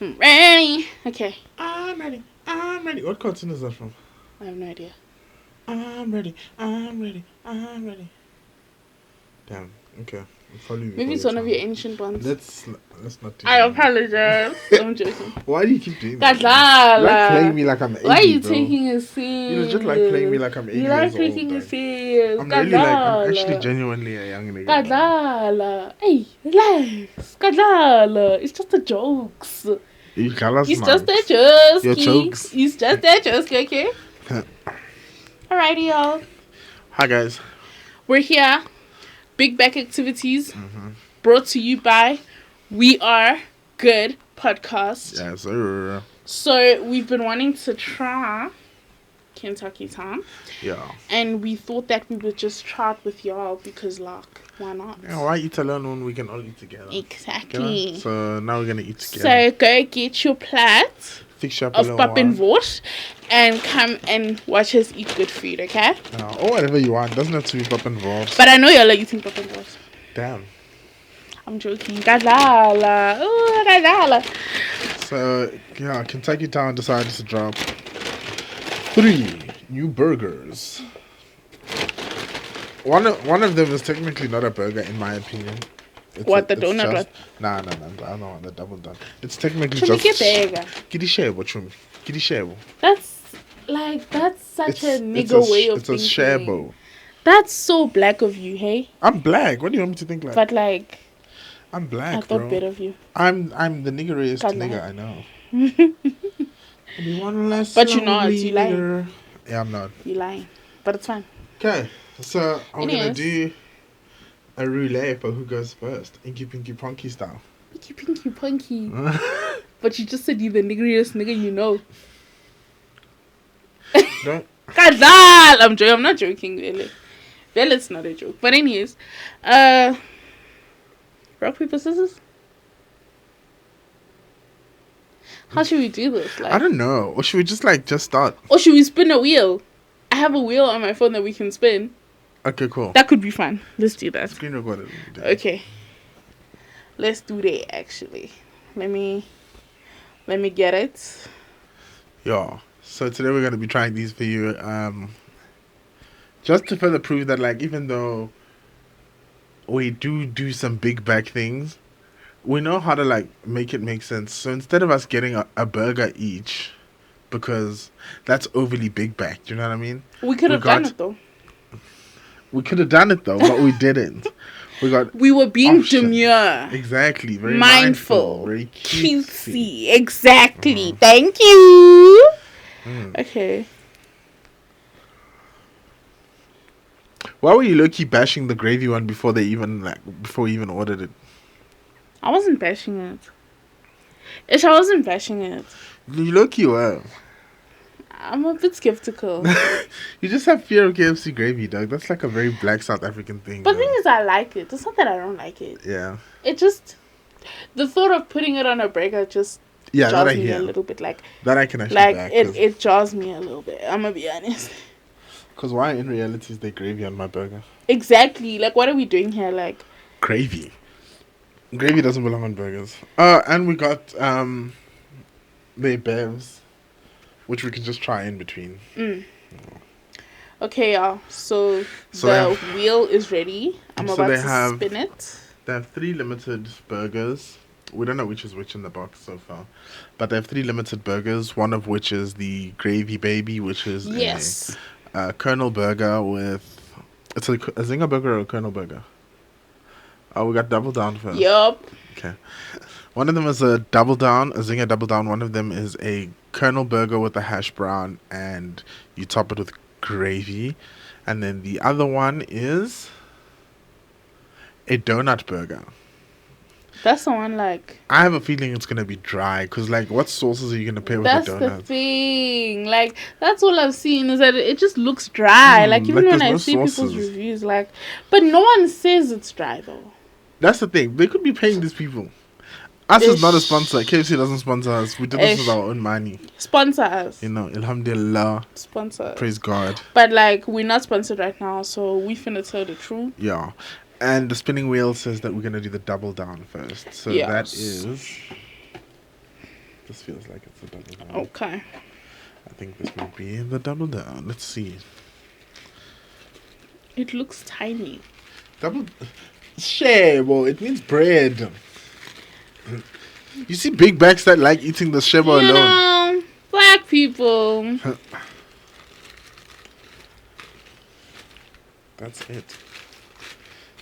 Ready. Okay. I'm ready. I'm ready. What cartoon is that from? I have no idea. I'm ready. I'm ready. I'm ready. Damn. Okay. Probably Maybe it's one of your ancient ones. Let's not do I that. apologize. I'm joking. Why do you keep doing that? Kadlala. You like playing me like I'm 80, Why are you bro. taking it serious? You legit like playing me like I'm 80 You years like old. taking it serious. I'm really like, I'm actually genuinely a young nigga. Kadlala. Hey, relax. Kadlala. It's just a jokes. You call us It's now. just a joke. Your jokes. It's just a joke, okay? Alrighty, y'all. Hi, guys. We're here. Big Back Activities. Brought to you by We Are Good Podcast. Yes, sir. So, we've been wanting to try Kentucky Tom. Yeah. And we thought that we would just try it with y'all because, like, why not? Yeah, why eat alone when we can all eat together? Exactly. Okay? So, now we're going to eat together. So, go get your plate Fix your of Pappenwort and come and watch us eat good food, okay? Or whatever you want. Doesn't have to be Pappenwort. But I know y'all are eating Pappenwort. Damn. I'm joking. Gadala. Ooh, gadala. So, yeah, Kentucky Town decided to drop 3 new burgers. One of them is technically not a burger, in my opinion. The donut one? Nah, I don't want the double done. It's technically just... Kidishebo. That's such a nigga way of thinking. It's a shebo. That's so black of you, hey? I'm black. What do you want me to think like? But like... I'm black, I thought better of you. I'm the niggeriest nigga I know. But you're not. You lying. Yeah, I'm not. You lying. But it's fine. Okay, so I'm gonna do a roulette for who goes first. Inky Pinky Ponky style. Inky Pinky Ponky. But you just said you're the niggeriest nigga you know. Don't. I'm joking. I'm not joking, really. Well, it's not a joke. But anyways, rock, paper, scissors? How should we do this? Like, I don't know. Or should we just start? Or should we spin a wheel? I have a wheel on my phone that we can spin. Okay, cool. That could be fun. Let's do that. Screen recorded. Okay. Let's do that, actually. Let me get it. Yeah. So today we're going to be trying these for you. Just to further prove that, like, even though we do some big back things, we know how to, like, make it make sense. So instead of us getting a burger each, because that's overly big back, do you know what I mean? We could have done it, though. We could have done it, though, but we didn't. We were being demure. Exactly. Very mindful. Very cutesy. Exactly. Thank you. Okay. Why were you low-key bashing the gravy one before we even ordered it? I wasn't bashing it. I wasn't bashing it. You low-key were. I'm a bit skeptical. You just have fear of KFC gravy, dog. That's like a very black South African thing. But the thing is, I like it. It's not that I don't like it. Yeah. It just... The thought of putting it on a burger just jars me a little bit. Like, that I can actually back. It jars me a little bit. I'm going to be honest. Because why in reality is there gravy on my burger? Exactly. Like, what are we doing here? Like... Gravy. Gravy doesn't belong on burgers. And we got the bevs, which we can just try in between. Okay, y'all. So the wheel is ready. I'm about to spin it. They have 3 limited burgers. We don't know which is which in the box so far. But they have 3 limited burgers, one of which is the Gravy Baby, which is a Colonel burger with... It's a Zinger burger or a Colonel burger? Oh, we got double down first. Yup. Okay. One of them is a double down, a Zinger double down. One of them is a Colonel burger with a hash brown, and you top it with gravy. And then the other one is a donut burger. That's the one, like... I have a feeling it's going to be dry, because, like, what sauces are you going to pair with the donut? That's the thing. Like, that's all I've seen, is that it just looks dry. Like, even when I see people's reviews, like... But no one says it's dry, though. That's the thing. They could be paying these people. Us is not a sponsor. KFC doesn't sponsor us. We did this with our own money. Sponsor us. You know, alhamdulillah. Sponsor us. Praise God. But, like, we're not sponsored right now, so we finna tell the truth. Yeah. And the spinning wheel says that we're going to do the double down first. So that is... This feels like it's a double down. Okay. I think this might be the double down. Let's see. It looks tiny. Double shebo. It means bread. You see big backs that like eating the shebo alone. Black people. That's it.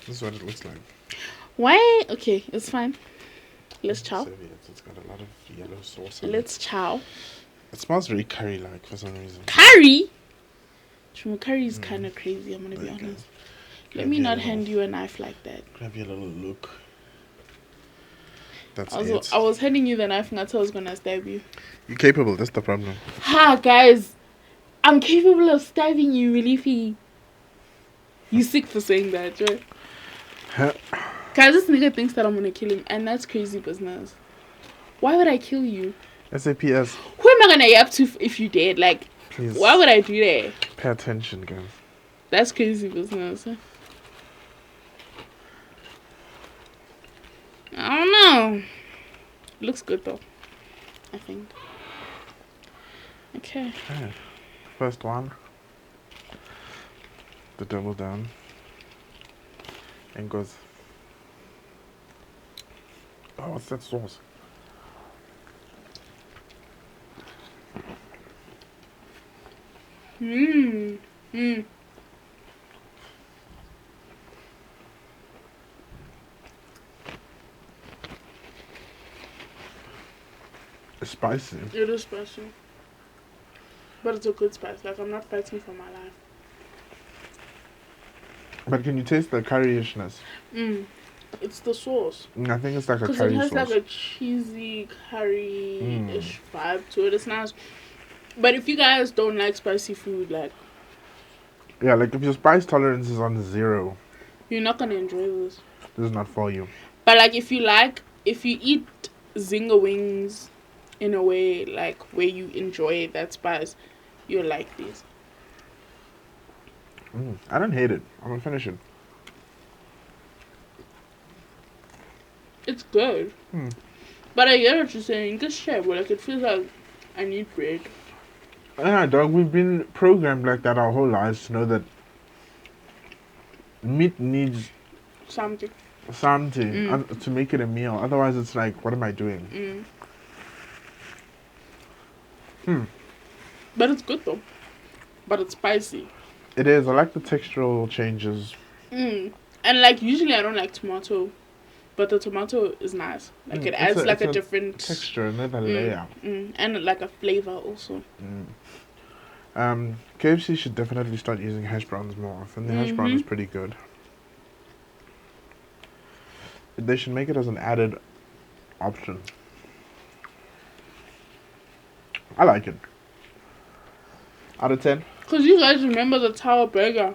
This is what it looks like. Why? Okay, it's fine. Let's chow. It's got a lot of yellow sauce. Let's chow. It smells very curry-like for some reason. Curry? Curry is kind of crazy, I'm going to be honest. Let me not hand you a knife like that. Grab your little look. That's it. I was handing you the knife and I thought I was going to stab you. You're capable, that's the problem. Ha, guys. I'm capable of stabbing you, Reliefy. You sick for saying that, right? Guys, this nigga thinks that I'm going to kill him, and that's crazy business. Why would I kill you? SAPS. Who am I going to yap to if you dead? Like, please. Why would I do that? Pay attention, guys. That's crazy business. I don't know. Looks good though, I think. Okay. First one. The double down. And goes. Oh, what's that sauce? Mmm. Mmm. It's spicy. It is spicy. But it's a good spice. Like, I'm not fighting for my life. But can you taste the curryishness? It's the sauce. I think it's like a curry sauce. Because it has like a cheesy curry-ish vibe to it. It's nice. But if you guys don't like spicy food, like... Yeah, like if your spice tolerance is on 0... You're not going to enjoy this. This is not for you. But like if you eat zinger wings in a way like where you enjoy that spice, you'll like this. I don't hate it. I'm gonna finish it. It's good. But I get what you're saying. Good shit, but like it feels like I need bread. Yeah, dog, we've been programmed like that our whole lives to know that meat needs something to make it a meal. Otherwise it's like, what am I doing? But it's good though. But it's spicy. It is. I like the textural changes. And like usually I don't like tomato, but the tomato is nice. Like it adds like a different texture, another layer, and like a flavor also. KFC should definitely start using hash browns more often. The hash brown is pretty good. They should make it as an added option. I like it. Out of 10. Because you guys remember the Tower Burger.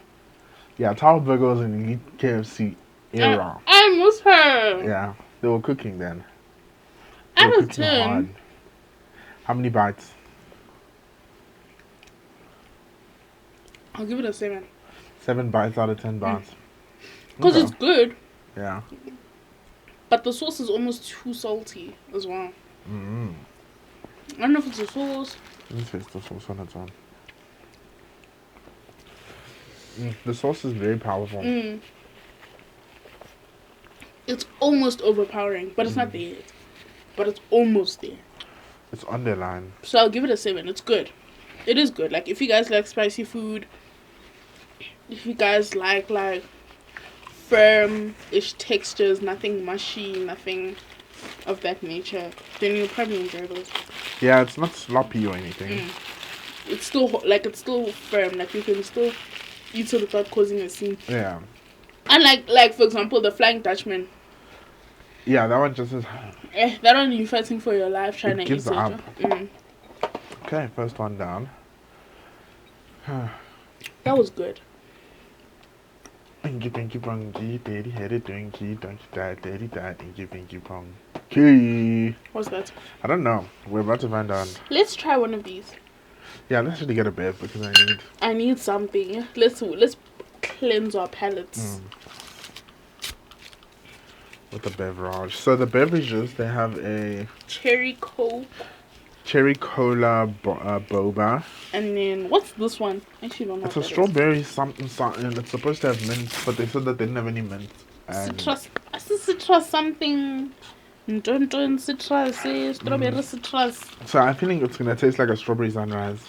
Yeah, Tower Burger was in the KFC era. I miss her. Yeah, they were cooking then. Out of 10. How many bites? I'll give it a 7. 7 bites out of 10 bites. Because it's good. Yeah. But the sauce is almost too salty as well. I don't know if it's the sauce. Let me taste the sauce on its own. The sauce is very powerful. It's almost overpowering, but it's not there yet. But it's almost there. It's on the line. So I'll give it a 7. It's good. It is good. Like, if you guys like spicy food, if you guys like firm-ish textures, nothing mushy, nothing of that nature, then you'll probably enjoy those. Yeah, it's not sloppy or anything. It's still firm. Like, you can still eat it without causing a scene. Yeah. And like for example, the Flying Dutchman. Yeah, that one just is... that one you're fighting for your life trying to eat it. Up. Okay, first one down. That was good. Pinky prong, G, daddy headed dinky, don't you die, daddy die, pinky prong. Key. What's that? I don't know. We're about to find out. Let's try one of these. Yeah, let's really get a bev because I need something. Let's cleanse our palates. With the beverage. So the beverages, they have a cherry coke, cherry cola boba. And then what's this one? I actually don't know. It's a strawberry something, and it's supposed to have mint, but they said that they didn't have any mint. Citrus. Citrus something. Don't citrus. Strawberry citrus. So I'm feeling it's gonna taste like a strawberry sunrise.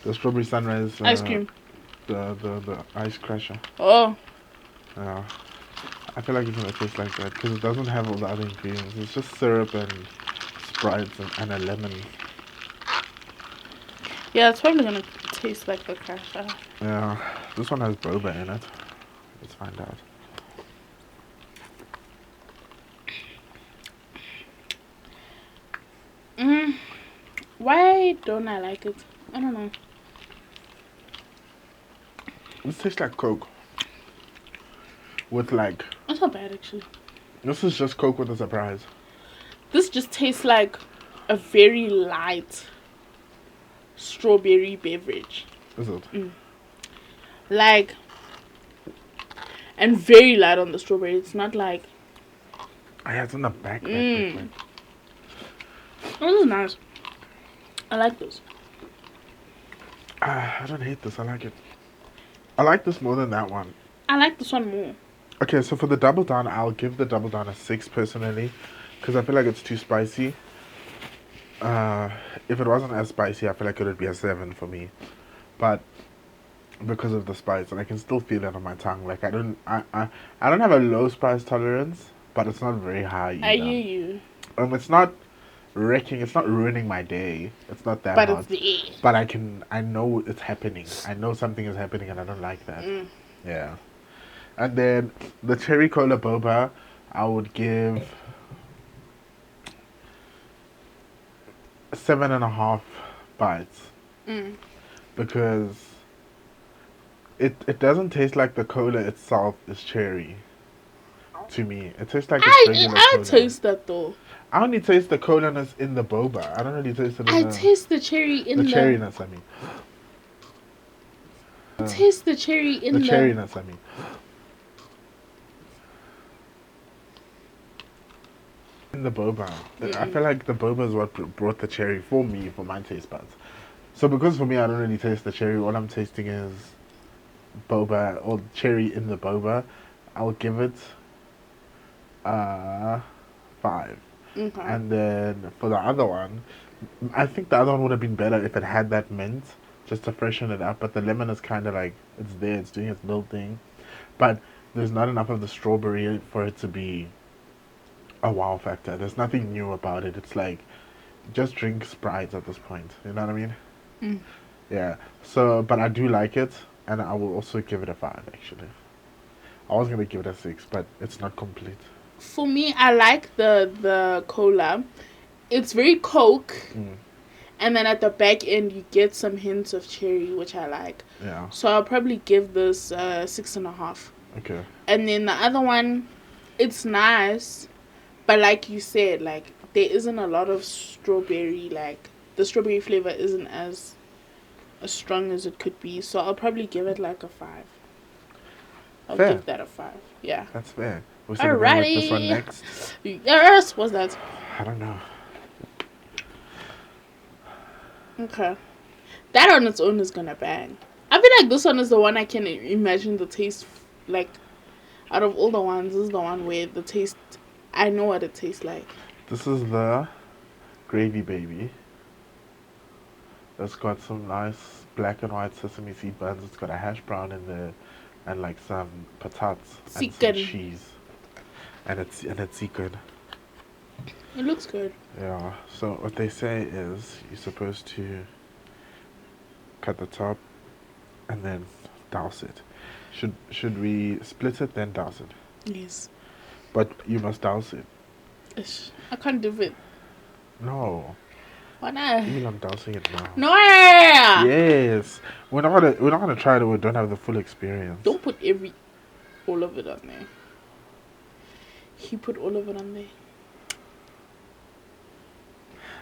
The strawberry sunrise. Ice cream. The ice crusher. Oh. Yeah. I feel like it's gonna taste like that because it doesn't have all the other ingredients. It's just syrup and Sprites and a lemon. Yeah, it's probably gonna taste like the crusher. Yeah, this one has boba in it. Let's find out. Why don't I like it? I don't know. This tastes like Coke. With like... It's not bad actually. This is just Coke with a surprise. This just tastes like a very light strawberry beverage. Is it? Like... And very light on the strawberry. It's not like... Oh, yeah, it's in the back. Oh, this is nice. I like this. I don't hate this. I like it. I like this more than that one. I like this one more. Okay, so for the Double Down, I'll give the Double Down a 6 personally. Because I feel like it's too spicy. If it wasn't as spicy, I feel like it would be a 7 for me. But because of the spice, and I can still feel it on my tongue. Like I don't have a low spice tolerance, but it's not very high either. I hear you. It's not it's not ruining my day. It's not that but hard. It's the But I know it's happening. I know something is happening and I don't like that. Yeah. And then the cherry cola boba, I would give 7.5 bites. Because it doesn't taste like the cola itself is cherry. To me, it tastes like it's regular cola. I taste that though. I only taste the cola-ness in the boba. I don't really taste it in taste the cherry in the... cherryness, I mean. I taste the cherry in the cherryness, I mean. In the boba. I feel like the boba is what brought the cherry for me, for my taste buds. So because for me, I don't really taste the cherry. All I'm tasting is boba, or cherry in the boba. I'll give it 5. Okay. And then for the other one, I think the other one would have been better if it had that mint, just to freshen it up. But the lemon is kind of like, it's there, it's doing its little thing. But there's not enough of the strawberry for it to be a wow factor. There's nothing new about it. It's like, just drink Sprites at this point. You know what I mean? Yeah. So, but I do like it, and I will also give it a 5, actually. I was going to give it a 6, but it's not complete. For me, I like the cola. It's very Coke. And then at the back end, you get some hints of cherry, which I like. Yeah. So I'll probably give this 6.5. Okay. And then the other one, it's nice. But like you said, like, there isn't a lot of strawberry. Like, the strawberry flavor isn't as strong as it could be. So I'll probably give it like a 5. I'll give that a 5. Yeah. That's fair. Alrighty. This one next. Yes, what's that? I don't know. Okay. That on its own is gonna bang. I feel like this one is the one I can imagine the taste, like, out of all the ones, this is the one where the taste, I know what it tastes like. This is the gravy baby. It's got some nice black and white sesame seed buns. It's got a hash brown in there and like some patatas and some cheese. And it's good. It looks good. Yeah. So what they say is you're supposed to cut the top and then douse it. Should we split it then douse it? Yes. But you must douse it. Ish. I can't do it. No. Why not? I'm dousing it now. No. Yes. We're not gonna try it. We don't have the full experience. Don't put all of it on there. He put all of it on there.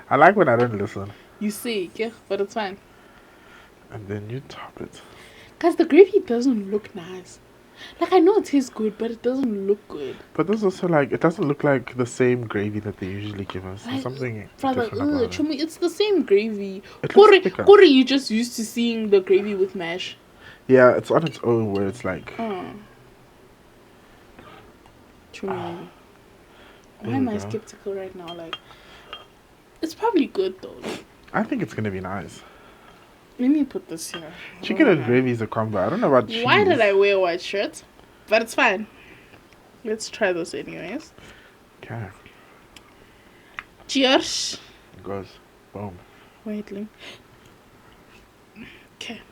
I like when I don't listen. You see, yeah, but it's fine. And then you top it. Cause the gravy doesn't look nice. Like, I know it tastes good, but it doesn't look good. But there's also like, it doesn't look like the same gravy that they usually give us. Like, There's something brother, different about it. Chumi, it's the same gravy. It looks thicker. Kore, you just used to seeing the gravy with mash. Yeah, it's on its own where it's like... Chumi. Why am I skeptical right now? Like, it's probably good though. I think it's gonna be nice. Let me put this here. Chicken and gravy is a combo. I don't know about cheese. Why did I wear a white shirt? But it's fine. Let's try this anyways. Okay. Cheers. It goes. Boom. Wait, Link. Okay.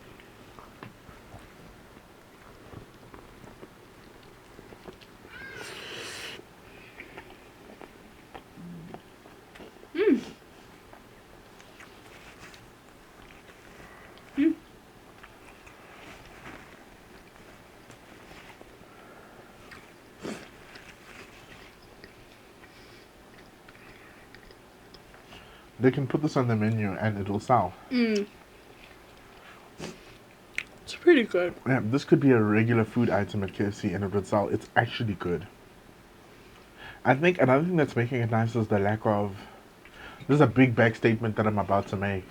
They can put this on the menu and it'll sell. It's pretty good. Yeah, this could be a regular food item at KFC and it would sell. It's actually good. I think another thing that's making it nice is the lack of... This is a big back statement that I'm about to make.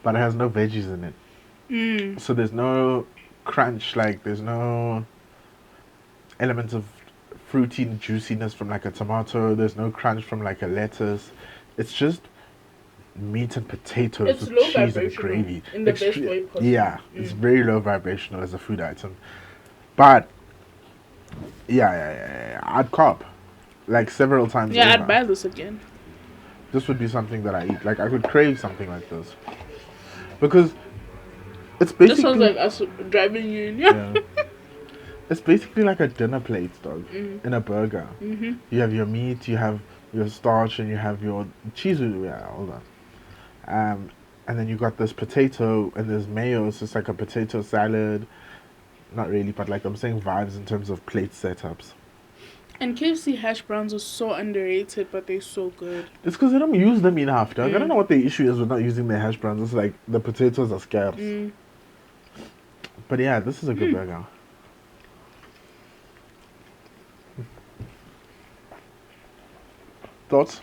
But it has no veggies in it. So there's no crunch, like there's no element of fruity juiciness from like a tomato. There's no crunch from like a lettuce. It's just meat and potatoes It's with low cheese and vibrational gravy. in the best way possible. Yeah, it's very low vibrational as a food item. But yeah, I'd cop like several times. Yeah, over. I'd buy this again. This would be something that I eat. Like I could crave something like this because it's basically. This sounds like us driving you in. Yeah. It's basically like a dinner plate, dog, in a burger. You have your meat, you have your starch, and you have your cheese. Yeah, hold on. And then you got this potato, and there's mayo. So it's like a potato salad. Not really, but like I'm saying vibes in terms of plate setups. And KFC hash browns are so underrated, but they're so good. It's because they don't use them enough, dog. I don't know what the issue is with not using their hash browns. It's like the potatoes are scarce. But yeah, this is a good burger. Thoughts?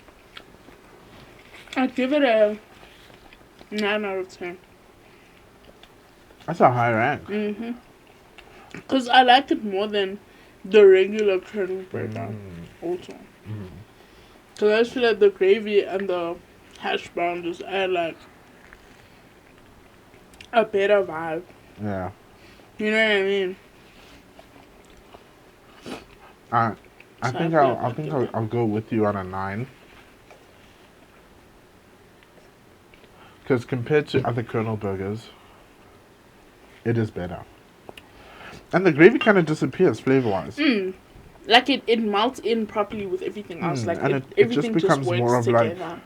I'd give it a 9 out of 10. That's a high rank. Because I like it more than the regular Colonel burger also. Because I just feel like the gravy and the hash brown just add like a better vibe. Yeah. You know what I mean? I think I'll go with you on a 9. Because compared to other Colonel burgers, it is better. And the gravy kind of disappears flavor-wise. Like it melts in properly with everything else. Like and everything it just becomes works more of together.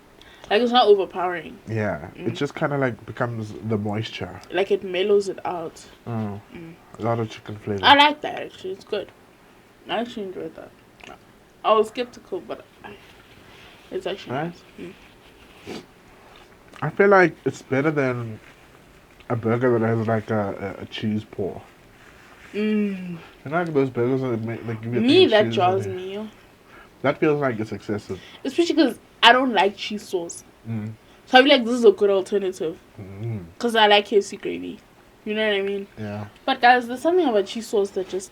Like it's not overpowering. Yeah, it just kind of like becomes the moisture. Like it mellows it out. A lot of chicken flavor. I like that actually. It's good. I actually enjoyed that. I was skeptical, but it's actually nice. I feel like it's better than a burger that has like a cheese pour. You know, like those burgers that give you me that draws me. Yo. That feels like it's excessive. Especially because I don't like cheese sauce. So I feel like this is a good alternative. Because I like KFC gravy. You know what I mean? Yeah. But guys, there's something about cheese sauce that just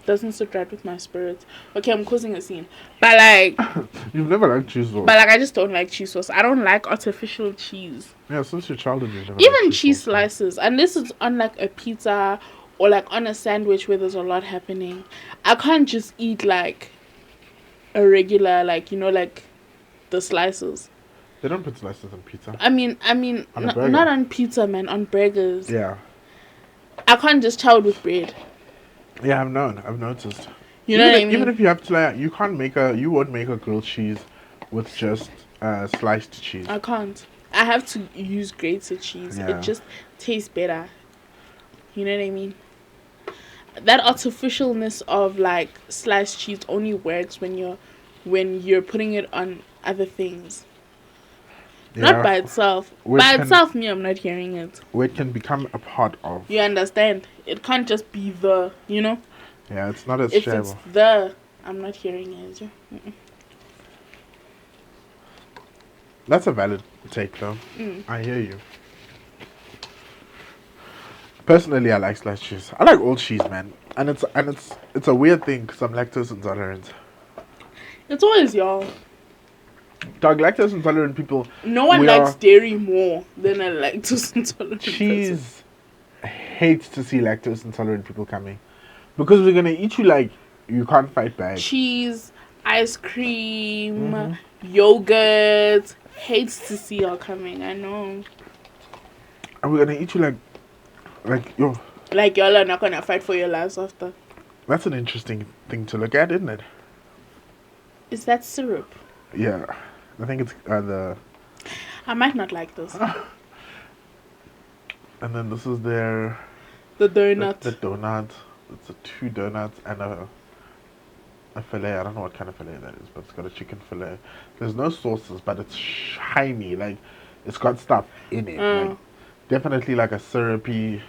doesn't sit right with my spirit. Okay, I'm causing a scene. But like... You've never liked cheese sauce. But like, I just don't like cheese sauce. I don't like artificial cheese. Yeah, since your childhood you've never even liked cheese sauce, slices. Unless it's on like a pizza or like on a sandwich where there's a lot happening. I can't just eat like a regular, like, you know, like the slices. They don't put slices on pizza. I mean, not on pizza, man. On burgers. Yeah. I can't just chow it with bread. Yeah, I've noticed. You know what I mean? Even if you have to, like, you won't make a grilled cheese with just sliced cheese. I can't. I have to use grated cheese. Yeah. It just tastes better. You know what I mean? That artificialness of like sliced cheese only works when you're putting it on other things. Yeah. Not by itself. Me, I'm not hearing it. Where it can become a part of. You understand? It can't just be the, you know? Yeah, it's not as if shareable. it's I'm not hearing it. That's a valid take, though. Mm. I hear you. Personally, I like sliced cheese. I like all cheese, man, and it's a weird thing because I'm lactose intolerant. It's always y'all. Dog, lactose intolerant people. No one likes dairy more than a lactose intolerant cheese person. Hates to see lactose intolerant people coming because we're gonna eat you like you can't fight back. Cheese, ice cream, yogurt. Hates to see y'all coming. I know. And we're gonna eat you like yo. Like y'all are not gonna fight for your lives after. That's an interesting thing to look at, isn't it? Is that syrup? Yeah, I think it's the. I might not like this. And then this is their. The donut. The donut. It's 2 donuts and a fillet. I don't know what kind of fillet that is, but it's got a chicken fillet. There's no sauces, but it's shiny. Like, it's got stuff in it. Like, definitely like a syrupy.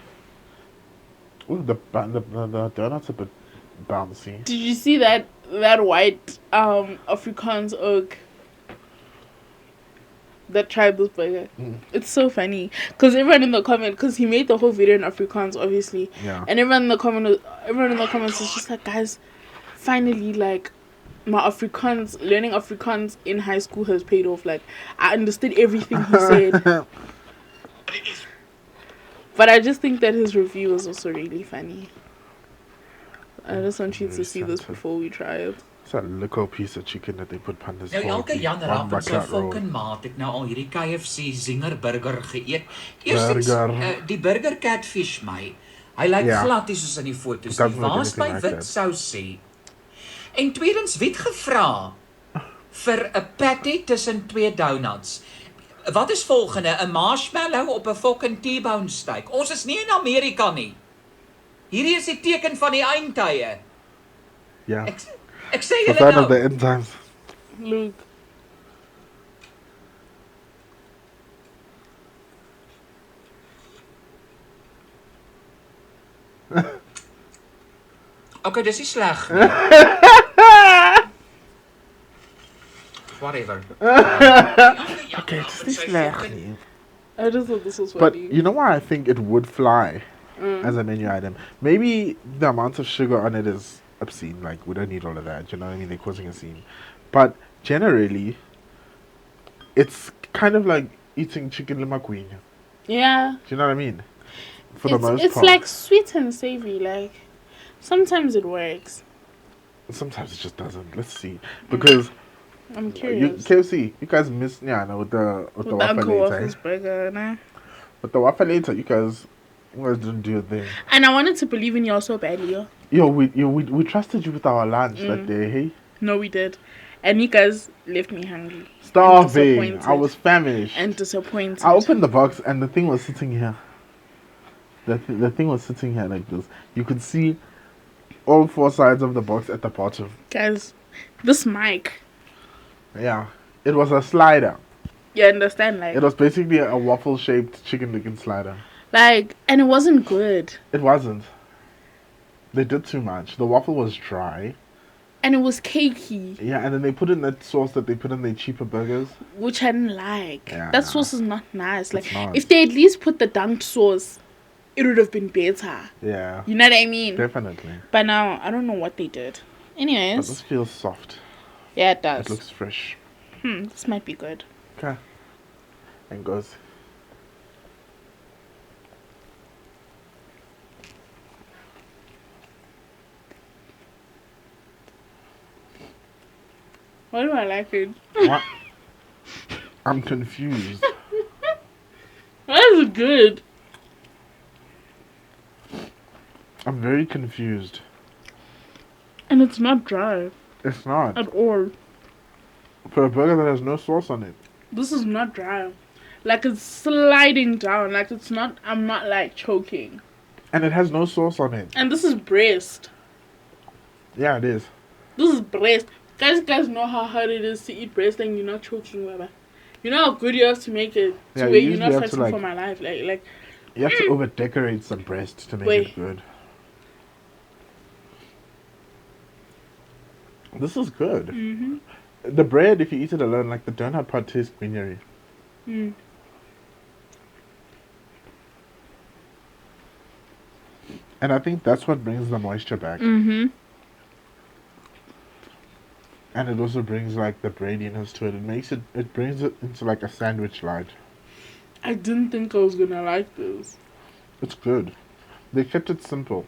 Ooh, the donut's a bit bouncy. Did you see that white Afrikaans oak that tried this burger? It's so funny because everyone in the comment, because he made the whole video in Afrikaans, obviously. Yeah. And everyone in the comments is just like, guys, finally, like, my learning Afrikaans in high school has paid off. Like, I understood everything he said. But I just think that his review was also really funny. I just want you to see this before we try it. It's a little piece of chicken that they put on this. Nou elke Jan Rapp en sy fucking maat het nou al hierdie KFC zinger burger geëet. Eerstens die burger catfish my. Hy lyk glad nie soos in die foto's nie. Waar's my wit sousie? En tweedens, wie het gevra vir 'n patty tussen 2 donuts? Wat is volgende? 'n marshmallow op 'n fucking T-bone steak. Ons is nie in Amerika nie. Hierdie is die teken van die eindtye. Ja. Ek sê julle nou. Of the end times. Look. Okay, dis nie sleg. Whatever. Okay, it's this sleg. I just thought this was funny. But you know why I think it would fly as a menu item? Maybe the amount of sugar on it is obscene. Like, we don't need all of that. You know what I mean? They're causing a scene. But generally, it's kind of like eating chicken limaqueen. Yeah. Do you know what I mean? For the most part. It's like sweet and savory. Like, sometimes it works. Sometimes it just doesn't. Let's see. Because I'm curious. KFC, you guys missed with the Uncle Waffles burger, nah? With the waffle later, you guys didn't do a thing. And I wanted to believe in you so badly. We trusted you with our lunch that day, hey? No, we did. And you guys left me hungry. Starving. I was famished. And disappointed. I opened the box and the thing was sitting here. The thing was sitting here like this. You could see all 4 sides of the box at the bottom. Guys, this mic. Yeah. It was a slider. You understand? Like, it was basically a waffle-shaped chicken licken slider. Like, and it wasn't good. It wasn't. They did too much. The waffle was dry. And it was cakey. Yeah, and then they put in that sauce that they put in their cheaper burgers. Which I didn't like. Yeah, that sauce is not nice. Like, not. If they at least put the dunked sauce, it would have been better. Yeah. You know what I mean? Definitely. But now, I don't know what they did. Anyways. But this feels soft. Yeah, it does. It looks fresh. This might be good. Okay. And goes. Why do I like it? What? I'm confused. That is good. I'm very confused. And it's not dry. It's not. At all. For a burger that has no sauce on it. This is not dry. Like, it's sliding down. Like, it's not, I'm not, like, choking. And it has no sauce on it. And this is breast. Yeah, it is. This is breast. Guys know how hard it is to eat breast and you're not choking, Baba. You know how good you have to make it to where you're not fighting for my life. Like you have to over-decorate some breast to make it good. This is good. The bread, if you eat it alone, like the donut part tastes greenery. Mm. And I think that's what brings the moisture back. Mm-hmm. And it also brings like the breadiness to it. It brings it into like a sandwich light. I didn't think I was gonna like this. It's good. They kept it simple.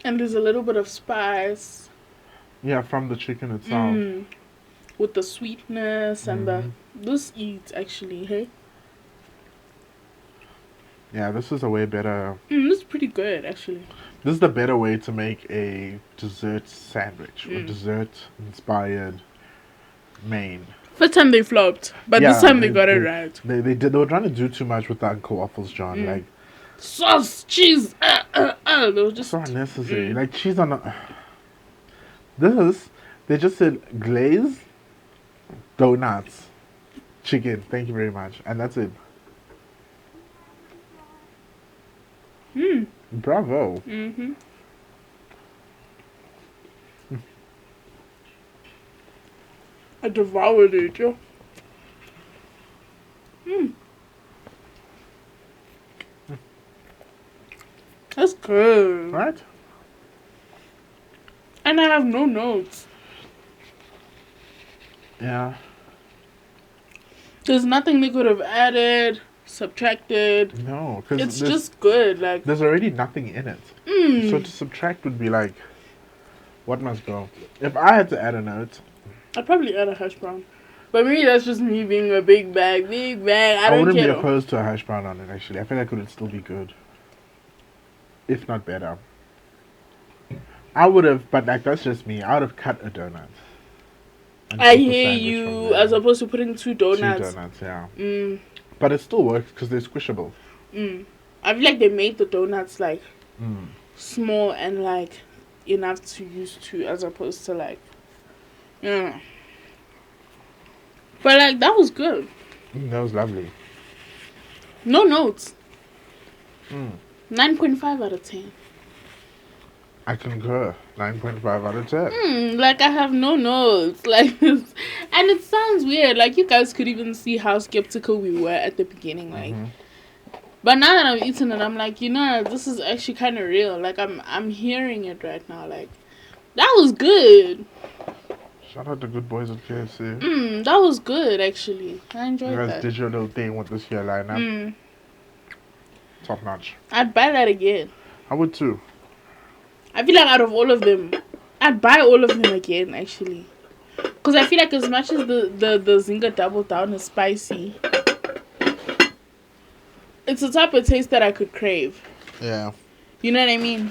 And there's a little bit of spice. Yeah, from the chicken itself. With the sweetness and this eats actually, hey? Yeah, this is a way better... this is pretty good, actually. This is the better way to make a dessert sandwich. Or dessert-inspired main. First time they flopped, but this time they got it right. They were trying to do too much with the Uncle Waffles, John. Like sauce, cheese, they were just... so unnecessary. Like cheese on a... They just said glaze, donuts, chicken. Thank you very much. And that's it. Bravo. I devoured it, yo. That's good. Right? And I have no notes. Yeah. There's nothing they could have added, subtracted. No, because it's just good. Like there's already nothing in it. So to subtract would be like, what must go? If I had to add a note, I'd probably add a hash brown. But maybe that's just me being a big bag. I wouldn't care. be opposed to a hash brown on it, actually. I feel like it would still be good. If not better. I would have, but like that's just me. I would have cut a donut. I hear you, as opposed to putting two donuts. Two donuts, yeah. But it still works because they're squishable. I feel like they made the donuts like small and like enough to use two, as opposed to like, yeah. But like that was good. That was lovely. No notes. 9.5 out of 10. I concur. 9.5 out of 10. Like I have no notes. Like, and it sounds weird. Like you guys could even see how skeptical we were at the beginning. Like, but now that I've eaten it, I'm like, you know, this is actually kind of real. Like I'm hearing it right now. Like, that was good. Shout out to good boys at KFC. That was good actually. I enjoyed that. You guys did your little thing with this year lineup. Top notch. I'd buy that again. I would too. I feel like out of all of them, I'd buy all of them again actually. Because I feel like as much as the Zinger Double Down is spicy, it's the type of taste that I could crave. Yeah. You know what I mean?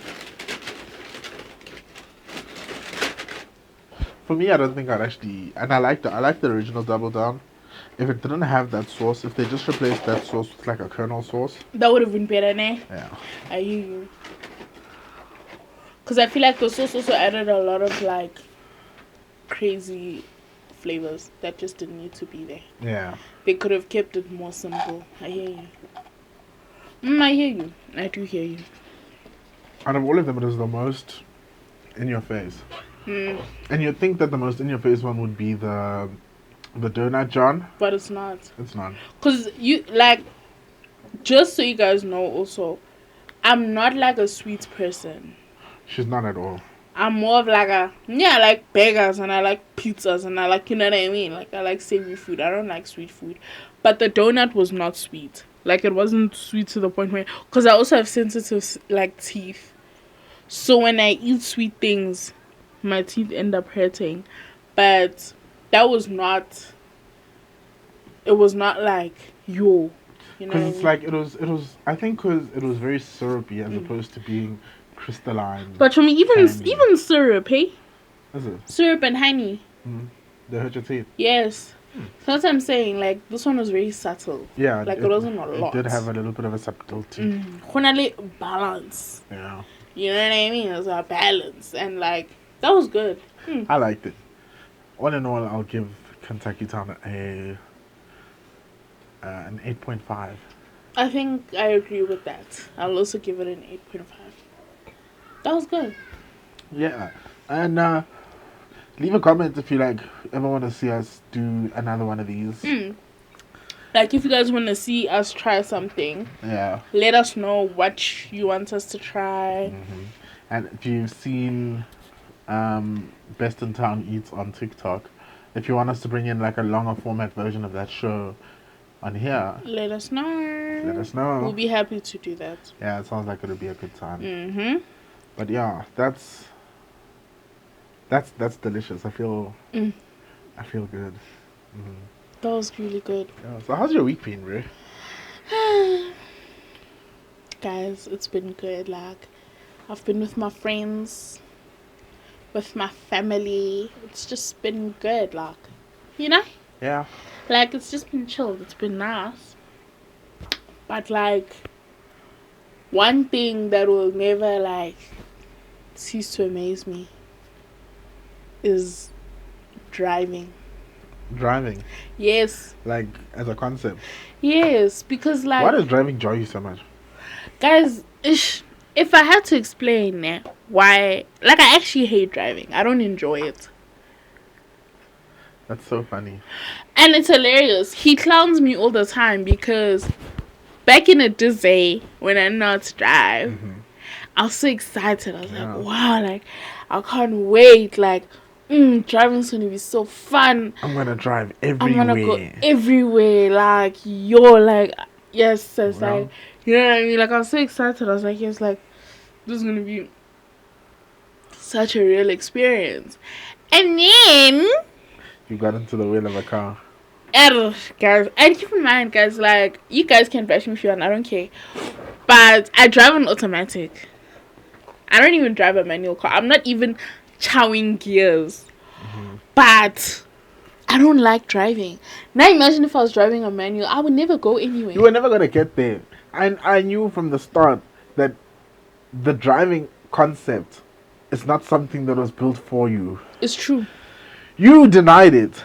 For me, I don't think I'd actually... And I like the original Double Down. If it didn't have that sauce, if they just replaced that sauce with like a kernel sauce... That would have been better, ne? Yeah. I hear you. Because I feel like the sauce also added a lot of like crazy flavors that just didn't need to be there. Yeah. They could have kept it more simple. I hear you. I hear you. I do hear you. Out of all of them, it is the most in your face. And you'd think that the most in your face one would be the donut, John. But it's not. It's not. Because you, like, just so you guys know also, I'm not like a sweet person. She's not at all. I'm more of like I like burgers and I like pizzas and I like, you know what I mean? Like, I like savory food. I don't like sweet food. But the donut was not sweet. Like, it wasn't sweet to the point where... Because I also have sensitive, like, teeth. So when I eat sweet things, my teeth end up hurting. But that was not... It was not like, yo. You know, because it's like it was. I think because it was very syrupy as opposed to being crystalline. But for me, even syrup, hey. Is it syrup and honey? They hurt your teeth. Yes. So that's what I'm saying. Like this one was very subtle. Yeah. Like it wasn't a lot. It did have a little bit of a subtlety. Balance. Yeah. You know what I mean? It was a balance, and like that was good. I liked it. All in all, I'll give Kentucky Town an 8.5. I think I agree with that. I'll also give it an 8.5. That was good. Yeah. And leave a comment if you ever want to see us do another one of these. Like if you guys want to see us try something, let us know what you want us to try. And if you've seen Best in Town Eats on TikTok, if you want us to bring in a longer format version of that show on here, let us know. We'll be happy to do that. Yeah, it sounds like it'll be a good time. But yeah, that's delicious. I feel good. That was really good. Yeah, so how's your week been, bro? Guys, it's been good. I've been with my friends, with my family. It's just been good, Yeah. It's just been chilled. It's been nice. But one thing that will never cease to amaze me is driving. Driving? Yes. As a concept? Yes, because why does driving joy you so much? Guys, if I had to explain why, I actually hate driving. I don't enjoy it. That's so funny. And it's hilarious. He clowns me all the time because back in the day when I know how to drive, I was so excited. I was wow, I can't wait. Driving's gonna be so fun. I'm gonna drive everywhere. I'm gonna go everywhere. Yes, it's you know what I mean? I was so excited. I was yes, this is gonna be such a real experience. And then you got into the wheel of a car. Guys, and keep in mind, guys, you guys can bash me if you want, I don't care. But I drive an automatic. I don't even drive a manual car. I'm not even chowing gears. But I don't like driving. Now imagine if I was driving a manual, I would never go anywhere. You were never gonna get there. I knew from the start that the driving concept is not something that was built for you. It's true. You denied it.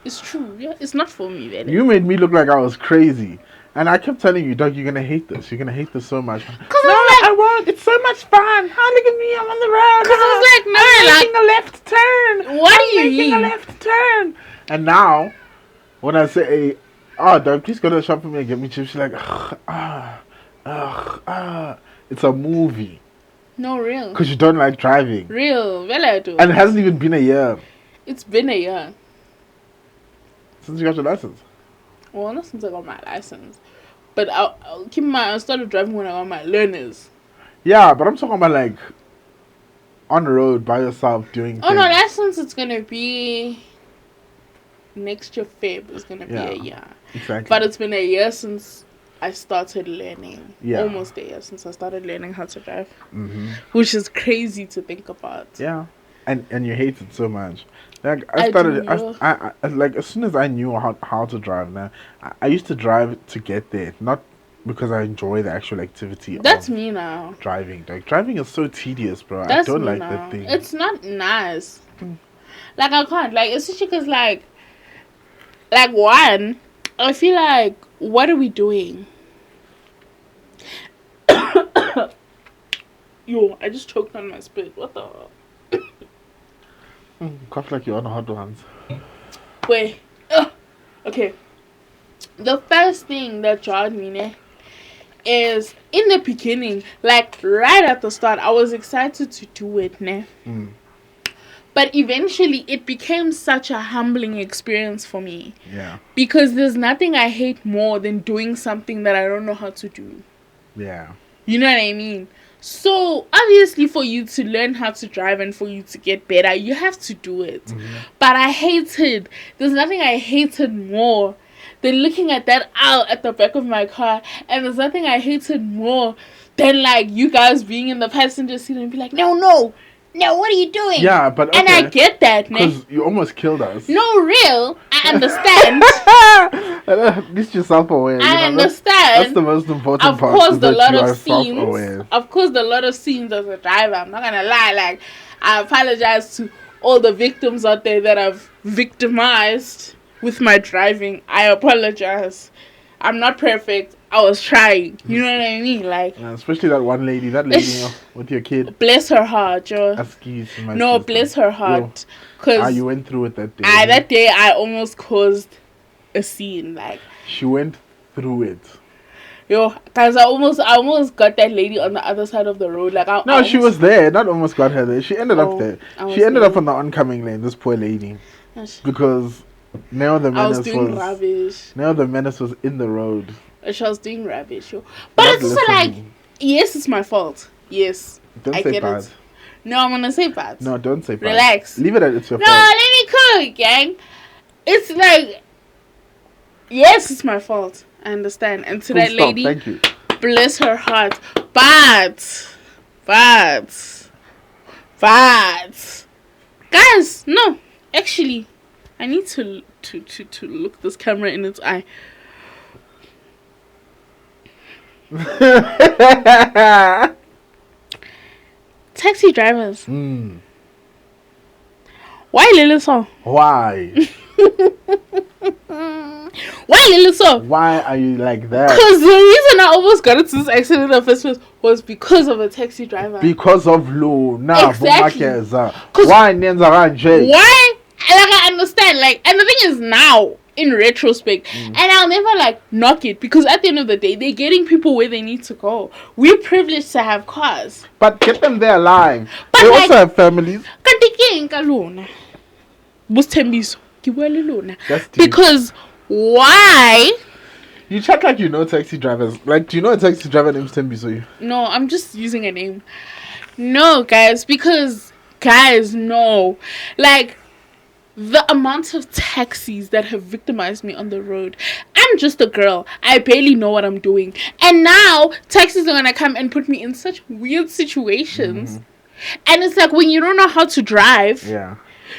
It's true. Yeah, it's not for me, really. You made me look like I was crazy. And I kept telling you, Doug, you're going to hate this. You're going to hate this so much. No, I won't. It's so much fun. Oh, look at me. I'm on the road. Because I was no, I'm making a left turn. What do you mean? I'm making a left turn. And now, when I say, oh, Doug, please go to the shop for me and get me chips, she's like, it's a movie. No, real. Because you don't like driving. Real. Well, I do. And it hasn't even been a year. It's been a year. Since you got your license? Well, not since I got my license. But I'll keep I started driving when I got my learners. Yeah, but I'm talking about on the road by yourself doing things. Oh, no, license it's going to be next year Feb. It's going to be a year. Exactly. But it's been a year since I started learning. Yeah. Almost a year since I started learning how to drive. Which is crazy to think about. Yeah. And you hate it so much. I started. I as soon as I knew how to drive. Now I used to drive to get there, not because I enjoy the actual activity. That's me now. Driving, driving is so tedious, bro. I don't like that thing. It's not nice. I can't especially because one, I feel what are we doing? Yo, I just choked on my spit. What the? Cough like you're on hot ones. Wait. Okay. The first thing that jarred me is in the beginning, right at the start, I was excited to do it, But eventually, it became such a humbling experience for me. Yeah. Because there's nothing I hate more than doing something that I don't know how to do. Yeah. You know what I mean? So, obviously, for you to learn how to drive and for you to get better, you have to do it. But I hated, there's nothing I hated more than looking at that owl at the back of my car. And there's nothing I hated more than, you guys being in the passenger seat and be like, no, what are you doing? Yeah, but okay. And I get that, because you almost killed us. No, real. I understand. At least you're self-aware. I understand. That's the most important of part. Course, the lot of scenes. Self-aware. Of course, the lot of scenes as a driver. I'm not gonna lie. I apologize to all the victims out there that I've victimized with my driving. I apologize. I'm not perfect. I was trying. You know what I mean? Like, especially that lady with your kid. Bless her heart, Joe. No, bless her heart. Cause you went through it that day. That day I almost caused a scene. Like, she went through it. Yo, guys, I almost got that lady on the other side of the road. Like, she was there. Not almost got her there. She ended up there. She ended up on the oncoming lane. This poor lady, because now the menace was in the road. She was doing rubbish. Yo. But it's also like, yes, it's my fault. Yes, don't say bad. It. No, I'm gonna say bad. No, don't say bad. Relax. Leave it at it's your fault. No, let me cook, gang. It's like, yes, it's my fault. I understand. And to that lady, thank you. Bless her heart. But guys, no. Actually, I need to look this camera in its eye. Taxi drivers. Why little so? Why? Why little so? Why are you like that? Because the reason I almost got into this accident in the first place was because of a taxi driver. Because of Lou. Exactly. Why? Why? Like, I understand. Like, and the thing is now, in retrospect, and I'll never like knock it, because at the end of the day, they're getting people where they need to go. We're privileged to have cars, but get them there alive. But they like, also have families. Because why? You chat like you know taxi drivers. Like, do you know a taxi driver named Tembiso? No, I'm just using a name. No, guys, because guys, no, like, the amount of taxis that have victimized me on the road. I'm just a girl. I barely know what I'm doing. And now, taxis are going to come and put me in such weird situations. And it's like, when you don't know how to drive,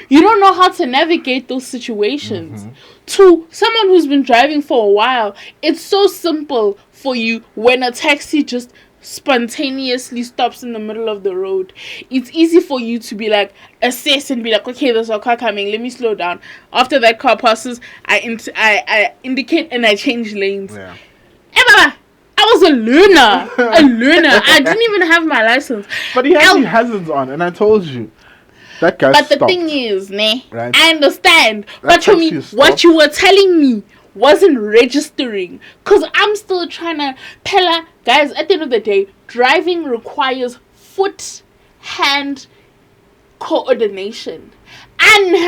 you don't know how to navigate those situations. To someone who's been driving for a while, it's so simple for you when a taxi just spontaneously stops in the middle of the road. It's easy for you to be like, assess and be like, okay, there's a car coming, let me slow down. After that car passes, I indicate and I change lanes. Hey, Baba, I was a learner. I didn't even have my license. But he had the hazards on, and I told you. That guy But the stopped. thing is, right? I understand. But to me, what you were telling me wasn't registering, because I'm still trying to pella. Guys, at the end of the day, driving requires foot-hand coordination. I didn't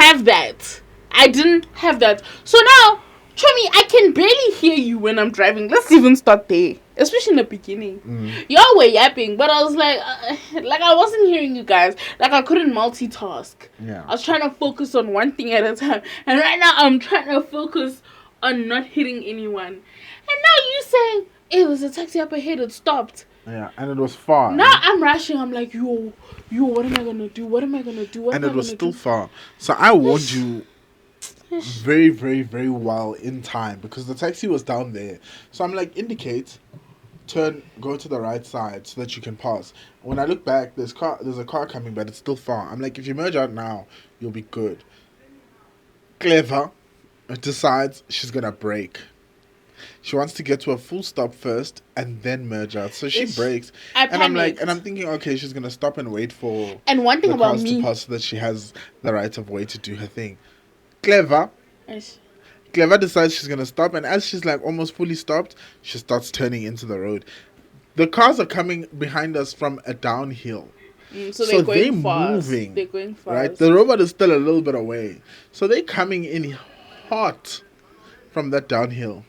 have that. So now, Chomi, I can barely hear you when I'm driving. Let's even start there, especially in the beginning. Y'all were yapping, but I was like I wasn't hearing you guys. Like, I couldn't multitask. I was trying to focus on one thing at a time, and right now I'm trying to focus on not hitting anyone. And now you saying, hey, there's a taxi up ahead, it stopped. Yeah, and it was far. Now I'm rushing. I'm like, yo, what am I gonna do? And it was still far. So I warned you very, very, very well in time, because the taxi was down there. So I'm like, indicate, turn, go to the right side so that you can pass. When I look back, there's a car coming, but it's still far. I'm like, if you merge out now, you'll be good. Clever decides she's gonna brake. She wants to get to a full stop first and then merge out. So she brakes. And I'm thinking, okay, she's gonna stop and wait for and one thing the about cars me to pass so that she has the right of way to do her thing. Clever decides she's gonna stop, and as she's like almost fully stopped, she starts turning into the road. The cars are coming behind us from a downhill. So they're going fast. Moving. They're going fast. Right? The robot is still a little bit away. So they're coming in hot from that downhill.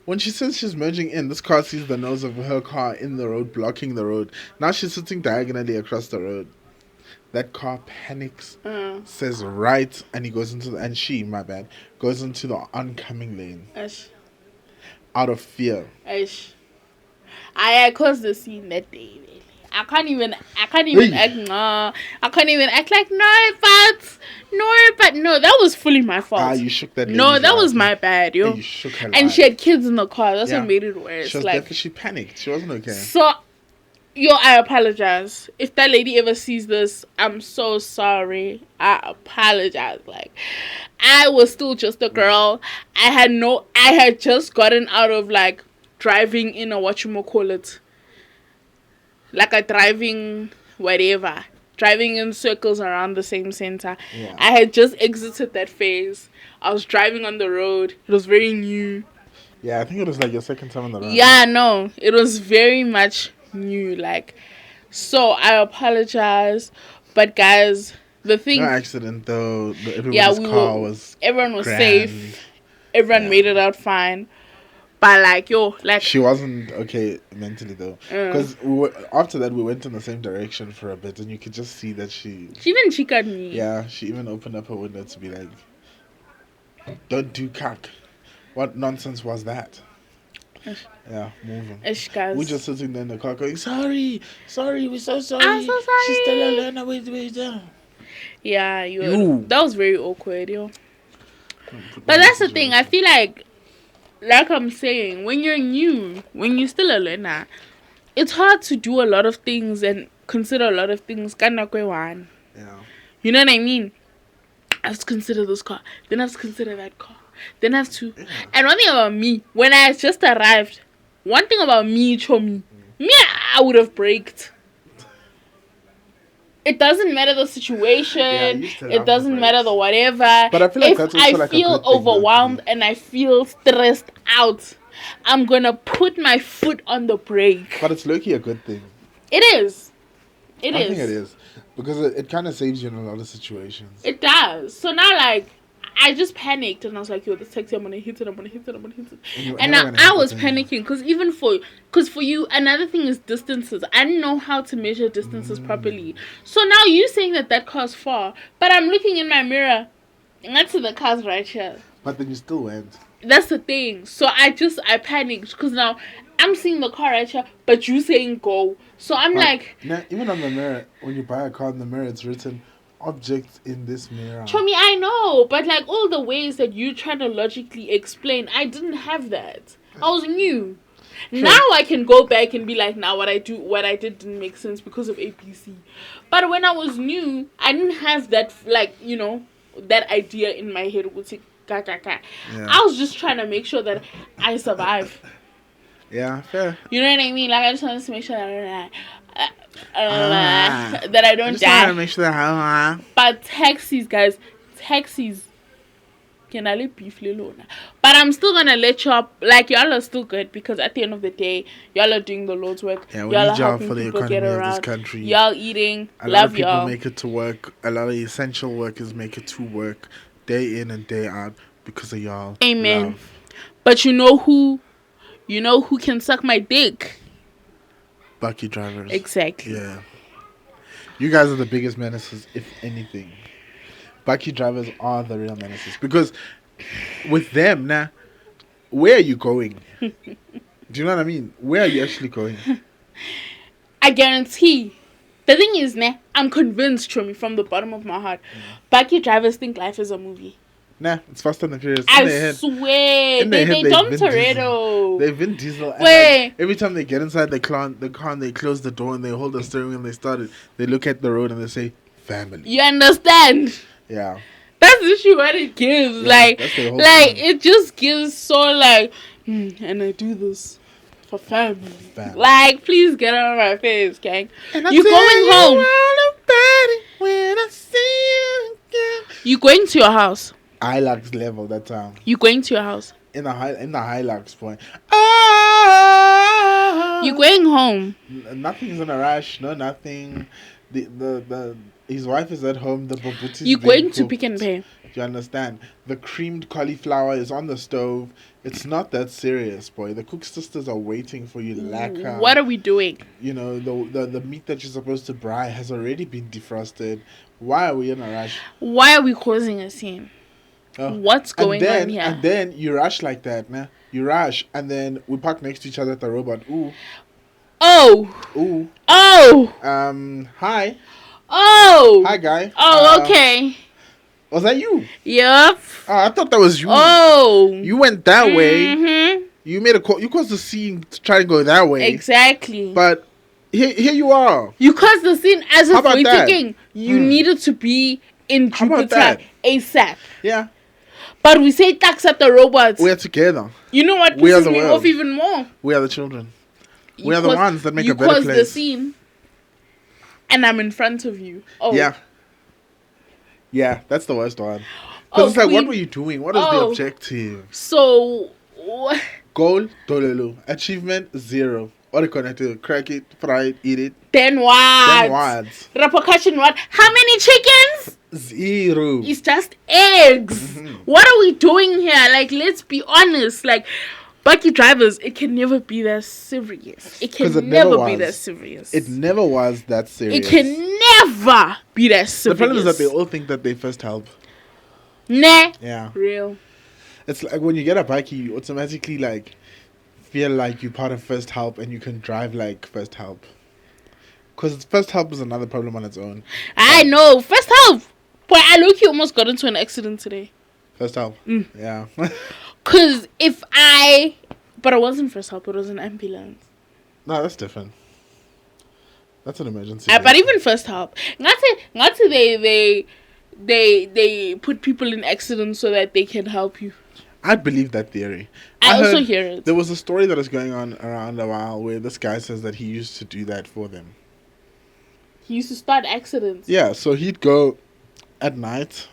When she says she's merging in, this car sees the nose of her car in the road, blocking the road. Now she's sitting diagonally across the road. That car panics, says right, and he goes into goes into the oncoming lane. Out of fear. I caused the scene that day. I can't even act like no, that was fully my fault. You shook that lady. No, that was my bad, yo. You shook her and she had kids in the car. That's what made it worse. She panicked. She wasn't okay. So I apologize. If that lady ever sees this, I'm so sorry. I apologize. Like, I was still just a girl. I had just gotten out of, like, driving in a whatchamacallit. Like a driving whatever. Driving in circles around the same center. Yeah. I had just exited that phase. I was driving on the road. It was very new. Yeah, I think it was like your second time on the road. Yeah, no. It was very much new. Like, so I apologize. But guys, the thing... No accident though. Everybody's car was... Everyone was grand. Safe. Everyone made it out fine. But like, she wasn't okay mentally though, because after that we went in the same direction for a bit, and you could just see that she even cheated me. Yeah, she even opened up her window to be like, "Don't do cock." What nonsense was that? Yeah, moving. We just sitting there in the car going, "Sorry, we're so sorry. I'm so sorry. She's still a learner. Wait down." Yeah, that was very awkward, yo. But that's the thing. I feel like I'm saying, when you're new, when you're still a learner, it's hard to do a lot of things and consider a lot of things. Yeah. You know what I mean? I have to consider this car, then I have to consider that car, then I have to... Yeah. And one thing about me, when I just arrived, Chomi, I would have braked. It doesn't matter the situation. It doesn't matter the whatever. But I feel like if that's also I feel overwhelmed and I feel stressed out, I'm gonna put my foot on the brake. But it's low-key a good thing. It is. I think it is. Because it kind of saves you in a lot of situations. It does. So now, like, I just panicked and I was like, yo, this taxi, I'm gonna hit it. And now I was panicking because for you, another thing is distances. I didn't know how to measure distances properly. So now you saying that car's far, but I'm looking in my mirror and that's the car's right here. But then you still went. That's the thing. So I panicked because now I'm seeing the car right here, but you saying go. So I'm like... Now, even on the mirror, when you buy a car on the mirror, it's written... object in this mirror. Chomi, I know, but like all the ways that you try to logically explain, I didn't have that. I was new. True. Now I can go back and be like, now what I did didn't make sense because of APC. But when I was new, I didn't have that, like, you know, that idea in my head. Yeah. I was just trying to make sure that I survive. Yeah, fair. You know what I mean? Like, I just wanted to make sure that that I don't die. To make sure that But taxis, guys, can I let beef alone? But I'm still gonna let y'all, like, y'all are still good because at the end of the day, y'all are doing the Lord's work. Yeah, y'all are helping for the people get around. Of this country. Y'all eating. A lot of people make it to work. A lot of essential workers make it to work day in and day out because of y'all. Amen. Love. But you know who can suck my dick? Bucky drivers. Exactly. Yeah. You guys are the biggest menaces, if anything. Bucky drivers are the real menaces. Because with them, now, where are you going? Do you know what I mean? Where are you actually going? I guarantee. The thing is, I'm convinced, Chomi, from the bottom of my heart, Bucky drivers think life is a movie. Nah, it's Fast and the Furious. I swear. They dump Toretto. They've been Diesel. Wait. Like, every time they get inside the car and they close the door and they hold the steering wheel and they start it, they look at the road and they say, family. You understand? Yeah. That's literally what it gives. Yeah, like it just gives so like, and I do this for family. Like, please get out of my face, gang. You going home. When I see you again. You going to your house. Hilux level that time. You going to your house? In the Hilux point. You going home? Nothing's in a rush. No, nothing. His wife is at home. The babuti. You going to Pick and Pay? Do you understand? The creamed cauliflower is on the stove. It's not that serious, boy. The Cook sisters are waiting for you. Lacquer. What are we doing? You know, the meat that you're supposed to fry has already been defrosted. Why are we in a rush? Why are we causing a scene? Oh. What's going on here? And then you rush like that, man. You rush, and then we park next to each other at the robot. Ooh. Oh. Ooh. Oh. Hi. Oh. Hi, guy. Oh, okay. Was that you? Yep. Oh, I thought that was you. Oh. You went that way. You made a call. You caused the scene to try to go that way. Exactly. But Here you are. You caused the scene as if we're that? thinking you needed to be in Jupiter ASAP. Yeah. But we say accept the robots. We are together. You know what pisses me off even more? We are the children. We are the ones that make a better place. You caused the scene, and I'm in front of you. Oh. Yeah. Yeah, that's the worst one. Because it's like, what were you doing? What is the objective? So... Goal, dololo. Achievement, 0. What are you going to do? Crack it, fry it, eat it? Then what? Repercussion what? How many chickens? 0. It's just eggs. What are we doing here? Like, let's be honest. Like, Bucky Drivers, it can never be that serious. It can never be that serious. It never was that serious. It can never be that serious. The problem is that they all think that they first help. Nah. Yeah. Real. It's like when you get a bike, you automatically like feel like you're part of first help and you can drive like first help. Because first help is another problem on its own. I know. First help. Boy, I look, you almost got into an accident today. First help. Yeah. Because but it wasn't first help, it was an ambulance. No, that's different. That's an emergency. But even first help. Not they put people in accidents so that they can help you. I believe that theory. I also hear it. There was a story that was going on around a while where this guy says that he used to do that for them. He used to start accidents. Yeah, so he'd go at night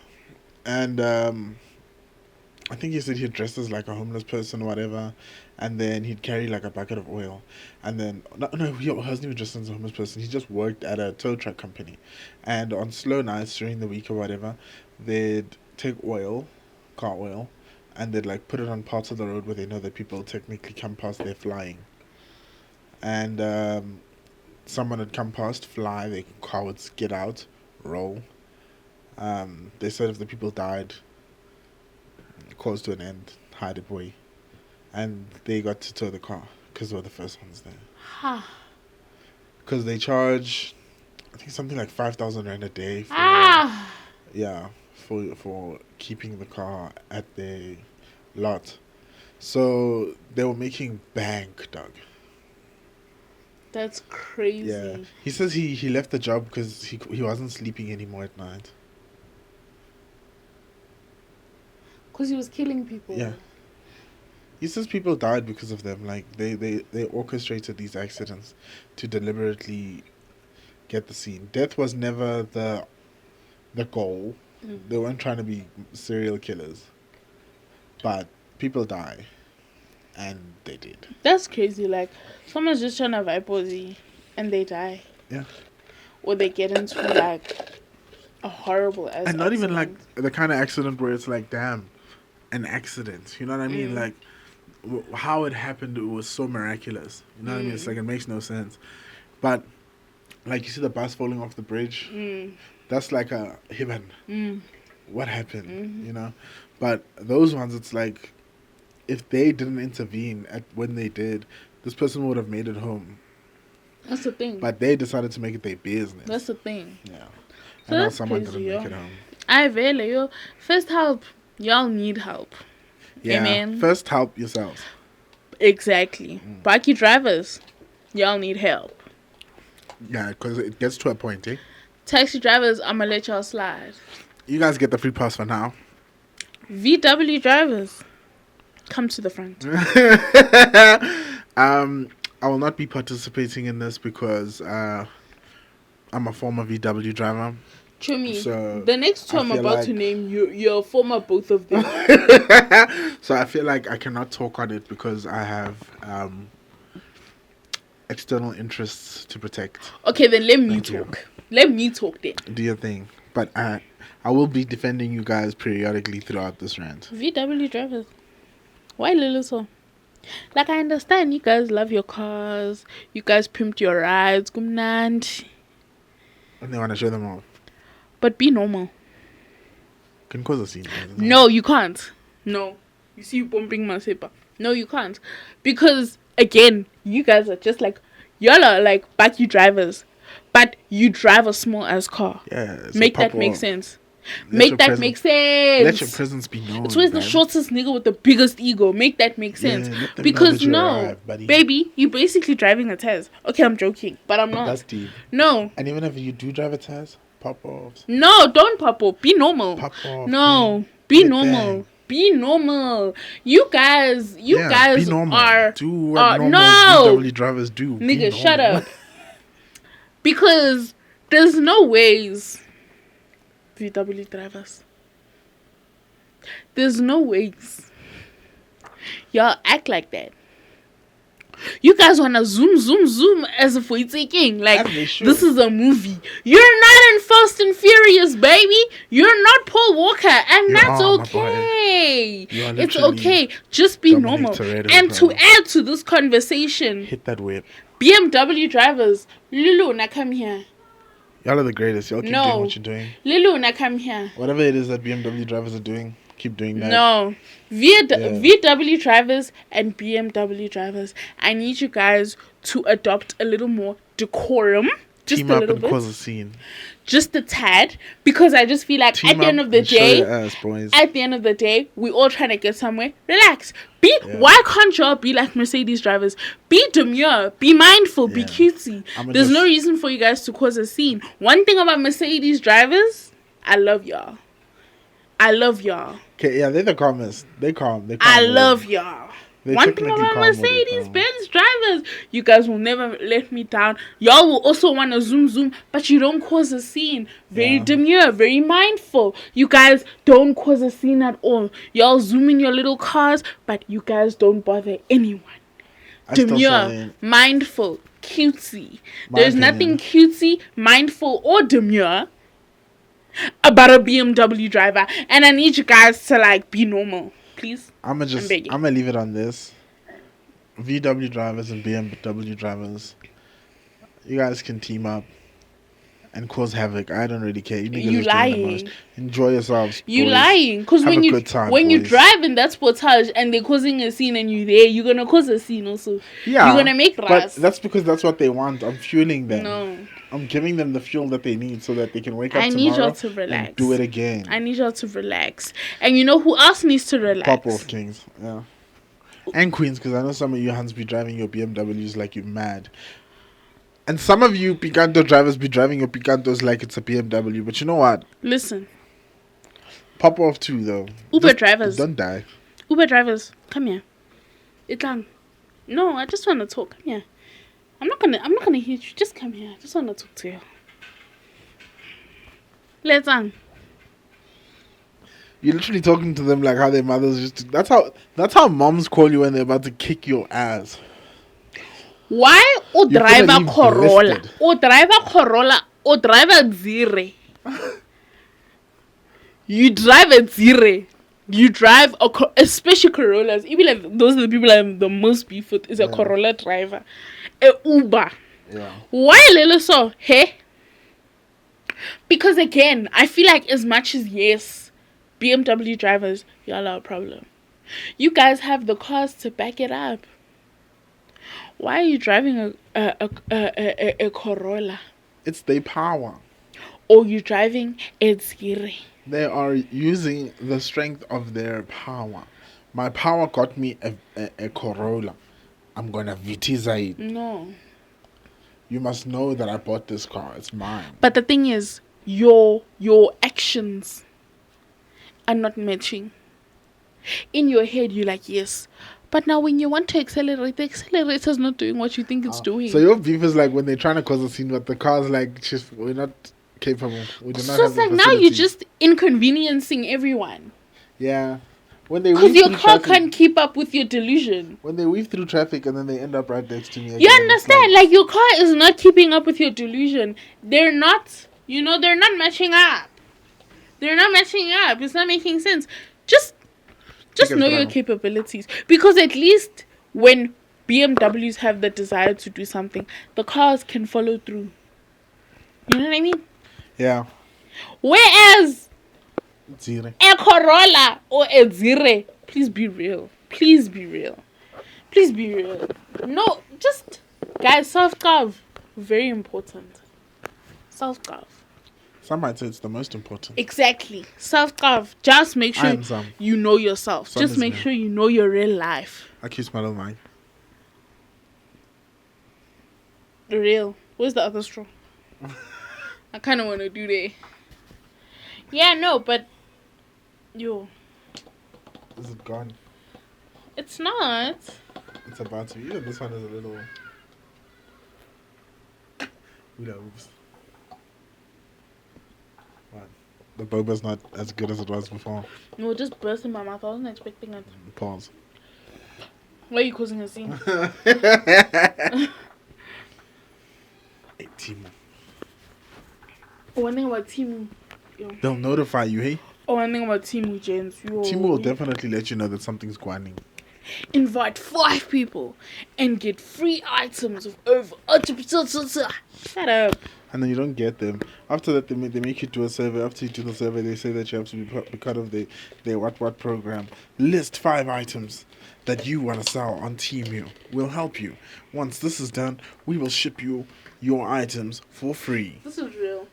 and I think he said he'd dress as like a homeless person or whatever, and then he'd carry like a bucket of oil, and then he wasn't even dressed as a homeless person. He just worked at a tow truck company, and on slow nights during the week or whatever, they'd take car oil, and they'd like put it on parts of the road where they know that people technically come past there flying, and someone would come past, fly, the car would get out, roll. They said if the people died, close to an end, hide it away, and they got to tow the car because they were the first ones there. Because they charge, I think something like 5,000 rand a day for keeping the car at the lot. So they were making bank, dog. That's crazy. Yeah, he says he left the job because he wasn't sleeping anymore at night. Because he was killing people. Yeah. He says people died because of them. Like, they orchestrated these accidents to deliberately get the scene. Death was never the goal. They weren't trying to be serial killers. But people die. And they did. That's crazy. Like, someone's just trying to vibe with you and they die. Yeah. Or they get into, like, a horrible accident. And not even, like, the kind of accident where it's like, damn, an accident. You know what I mean? Like, how it happened, it was so miraculous. You know what I mean? It's like, it makes no sense. But, like, you see the bus falling off the bridge? That's like a heaven. What happened? You know? But those ones, it's like, if they didn't intervene when they did, this person would have made it home. That's the thing. But they decided to make it their business. That's the thing. Yeah. So and now someone didn't make it home. I really, yo. First help. Y'all need help. Yeah. Amen. First help yourselves. Exactly. Bucky Drivers. Y'all need help. Yeah, because it gets to a point, eh? Taxi drivers, I'ma let y'all slide. You guys get the free pass for now. VW drivers, come to the front. I will not be participating in this because I'm a former VW driver. Chumi, so the next two I'm about to name, you're a former both of them. So I feel like I cannot talk on it because I have external interests to protect. Okay, then let me talk. Let me talk then. Do your thing. But I will be defending you guys periodically throughout this rant. VW drivers. Why little so? Like, I understand you guys love your cars. You guys pimped your rides. Kumnandi. And they want to show them off. But be normal. Can cause a scene. No, you can't. No. You see you bumping my paper. No, you can't. Because, again, you guys are just like, y'all are like backy drivers. But you drive a small ass car. Yeah. Make that make sense. Make that make sense. Let your presence be known. It's always the shortest nigga with the biggest ego. Make that make sense. Because baby, you're basically driving a Tez. Okay, I'm joking, but I'm not. That's deep. No. And even if you do drive a Tez, pop off. No, don't pop off. Be normal. Pop off. No, be normal. Be normal. You guys be normal. are do what normal VW drivers do. Nigga, shut up. Because there's no ways VW drivers. There's no ways y'all act like that. You guys wanna zoom as if we're taking like this is a movie. You're not in Fast and Furious, baby. You're not Paul Walker, and that's okay. It's okay. Just be normal. And to add to this conversation, hit that whip. BMW drivers, Lulu, now come here. Y'all are the greatest. Y'all keep doing what you're doing. Lulu, now come here. Whatever it is that BMW drivers are doing, keep doing that. No. VW drivers and BMW drivers, I need you guys to adopt a little more decorum. Just Team a up little and bit. cause a scene. Just a tad. Because I just feel like at the end of the day, we all trying to get somewhere. Relax. Why can't y'all be like Mercedes drivers? Be demure. Be mindful. Be cutesy. There's no reason for you guys to cause a scene. One thing about Mercedes drivers, I love y'all. Okay, yeah, they're the calmest. They calm. I love y'all. One thing about Mercedes-Benz drivers, you guys will never let me down. Y'all will also want to zoom, but you don't cause a scene. Very demure, very mindful. You guys don't cause a scene at all. Y'all zoom in your little cars, but you guys don't bother anyone. Demure, mindful, cutesy. There's nothing cutesy, mindful, or demure about a BMW driver, and I need you guys to like be normal, please. I'm gonna leave it on this. VW drivers and BMW drivers, you guys can team up and cause havoc. I don't really care. You lying. Enjoy yourselves. You lying. Because when you drive in that Sportage and they're causing a scene and you're there, you're gonna cause a scene also. Yeah. You're gonna make ras. But that's because that's what they want. I'm fueling them. No. I'm giving them the fuel that they need so that they can wake up tomorrow. I need y'all to relax. And do it again. I need y'all to relax. And you know who else needs to relax? Pop off, kings. Yeah. And queens, because I know some of you hands be driving your BMWs like you're mad. And some of you Picanto drivers be driving your Picantos like it's a BMW. But you know what? Listen. Pop off too, though. Uber drivers. Don't die. Uber drivers, come here. Itang. No, I just want to talk. Come here. I'm not gonna hit you. Just come here. I just want to talk to you. Let's on. You're literally talking to them like how their mothers used to. That's how moms call you when they're about to kick your ass. Why o driver Corolla? O driver Corolla. O driver Zire. You drive a Zire. You drive especially Corollas. Even like those are the people I'm the most beef with is a Corolla driver. A Uber. Yeah. Why little so? Hey? Because again, I feel like as much as yes, BMW drivers, y'all are a problem. You guys have the cars to back it up. Why are you driving a Corolla? It's their power. Or you driving a Zire. They are using the strength of their power. My power got me a Corolla. I'm gonna vitiza it. No. You must know that I bought this car. It's mine. But the thing is, your actions are not matching. In your head, you're like, yes. But now when you want to accelerate, the accelerator's not doing what you think it's doing. So your beef is like when they're trying to cause a scene, but the car's like, we're not capable. We do not so it's like now you're just inconveniencing everyone. Yeah. Because your car can't keep up with your delusion. When they weave through traffic and then they end up right next to me again, you understand? Like your car is not keeping up with your delusion. They're not, they're not matching up. They're not matching up. It's not making sense. Just know your capabilities. Because at least when BMWs have the desire to do something, the cars can follow through. You know what I mean? Yeah. Whereas Zire. A Corolla or a Zire, please be real. Please be real. Please be real. No, just guys, self-carve. Very important. Self-carve. Some might say it's the most important. Exactly. Self-love. Just make sure you know yourself. Just make sure you know your real life. I kiss my little mind. The real. Where's the other straw? I kind of want to do that. Yeah, no, but... Yo. Is it gone? It's not. It's about to be. Even this one is a little... Oops. What? The boba's not as good as it was before. No, it just burst in my mouth. I wasn't expecting it. Pause. Why are you causing a scene? Hey, Timu. One thing about Timu. They'll notify you, hey? One thing about Timu, James. Timu will definitely let you know that something's going. Invite 5 people and get free items of over... Shut up. And then you don't get them. After that, they make you do a survey. After you do the survey, they say that you have to be part of their what program. List 5 items that you want to sell on Temu. We'll help you. Once this is done, we will ship you your items for free. This is real.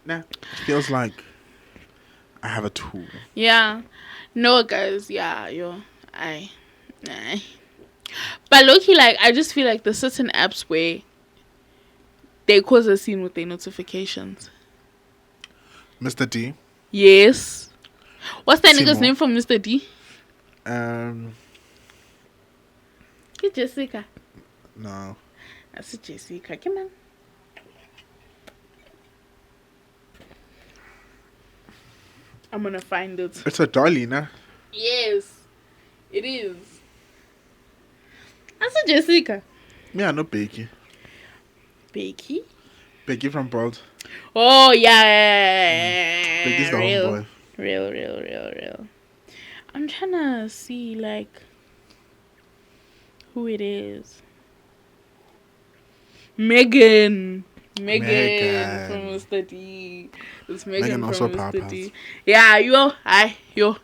Nah, it feels like I have a tool. Yeah. No, guys. Yeah, But low-key, like, I just feel like there's certain apps where they cause a scene with their notifications. Mr. D? Yes. What's that nigga's name from Mr. D? It's Jessica. No. That's Jessica. Come on. I'm gonna find it. It's a dolly, nah? Yes. It is. That's Jessica. Yeah, no Becky. Becky? Becky from Bolt. Oh, yeah. Becky's the homeboy. Real. I'm trying to see, like, who it is. Megan from Mr. D. It's Megan from also Mr. D. Yeah, yo,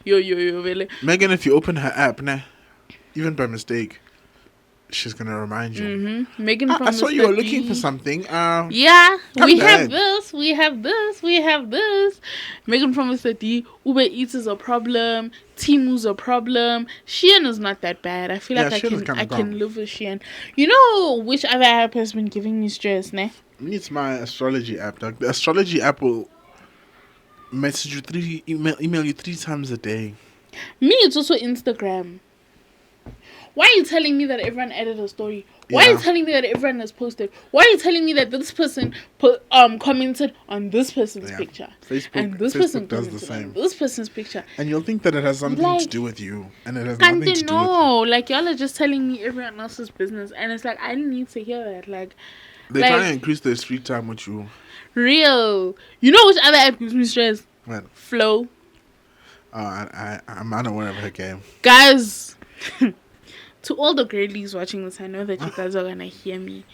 really. Megan, if you open her app, nah, even by mistake, she's gonna remind you. Mm-hmm. Megan from Mr. D. I saw you were looking for something. Yeah, we have this. Megan from Mr. D. Uber Eats is a problem. Timu's a problem. Shein is not that bad. I feel like I can live with Shein. You know which other app has been giving me stress, ne? It's my astrology app, dog. The astrology app will message you email you 3 times a day. Me, it's also Instagram. Why are you telling me that everyone added a story? Why are you telling me that everyone has posted? Why are you telling me that this person commented on this person's picture? Facebook does the same. On this person's picture. And you'll think that it has something to do with you. And it has nothing to do with you. Like, y'all are just telling me everyone else's business. And it's like, I didn't need to hear that. Like, they try to increase their street time with you. Real. You know which other app gives me stress? What? Flow. I'm unaware of her game. Guys... To all the girlies watching this, I know that you guys are going to hear me.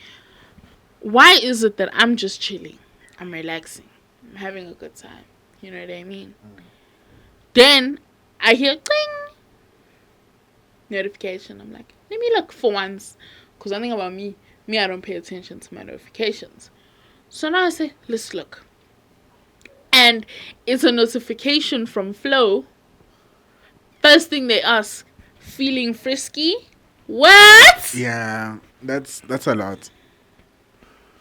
Why is it that I'm just chilling? I'm relaxing. I'm having a good time. You know what I mean? Then I hear cling. Notification. I'm like, let me look for once. Because one thing about me, I don't pay attention to my notifications. So now I say, let's look. And it's a notification from Flow. First thing they ask, feeling frisky? What? Yeah, that's a lot.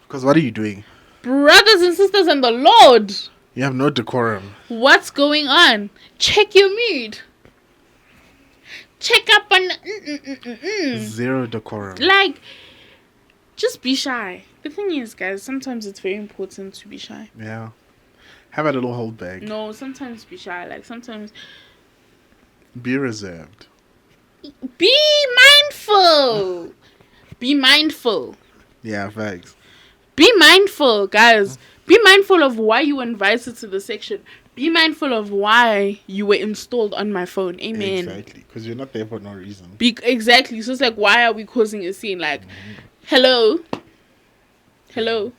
Because what are you doing? Brothers and sisters and the Lord. You have no decorum. What's going on? Check your mood. Check up on... Zero decorum. Like, just be shy. The thing is, guys, sometimes it's very important to be shy. Yeah. Have a little hold back. No, sometimes be shy. Like, sometimes... Be reserved. Be mindful. Be mindful. Yeah, facts. Be mindful, guys. Be mindful of why you were invited to the section. Be mindful of why you were installed on my phone. Amen. Exactly. Because you're not there for no reason. Exactly. So it's like, why are we causing a scene? Like, hello. Yeah,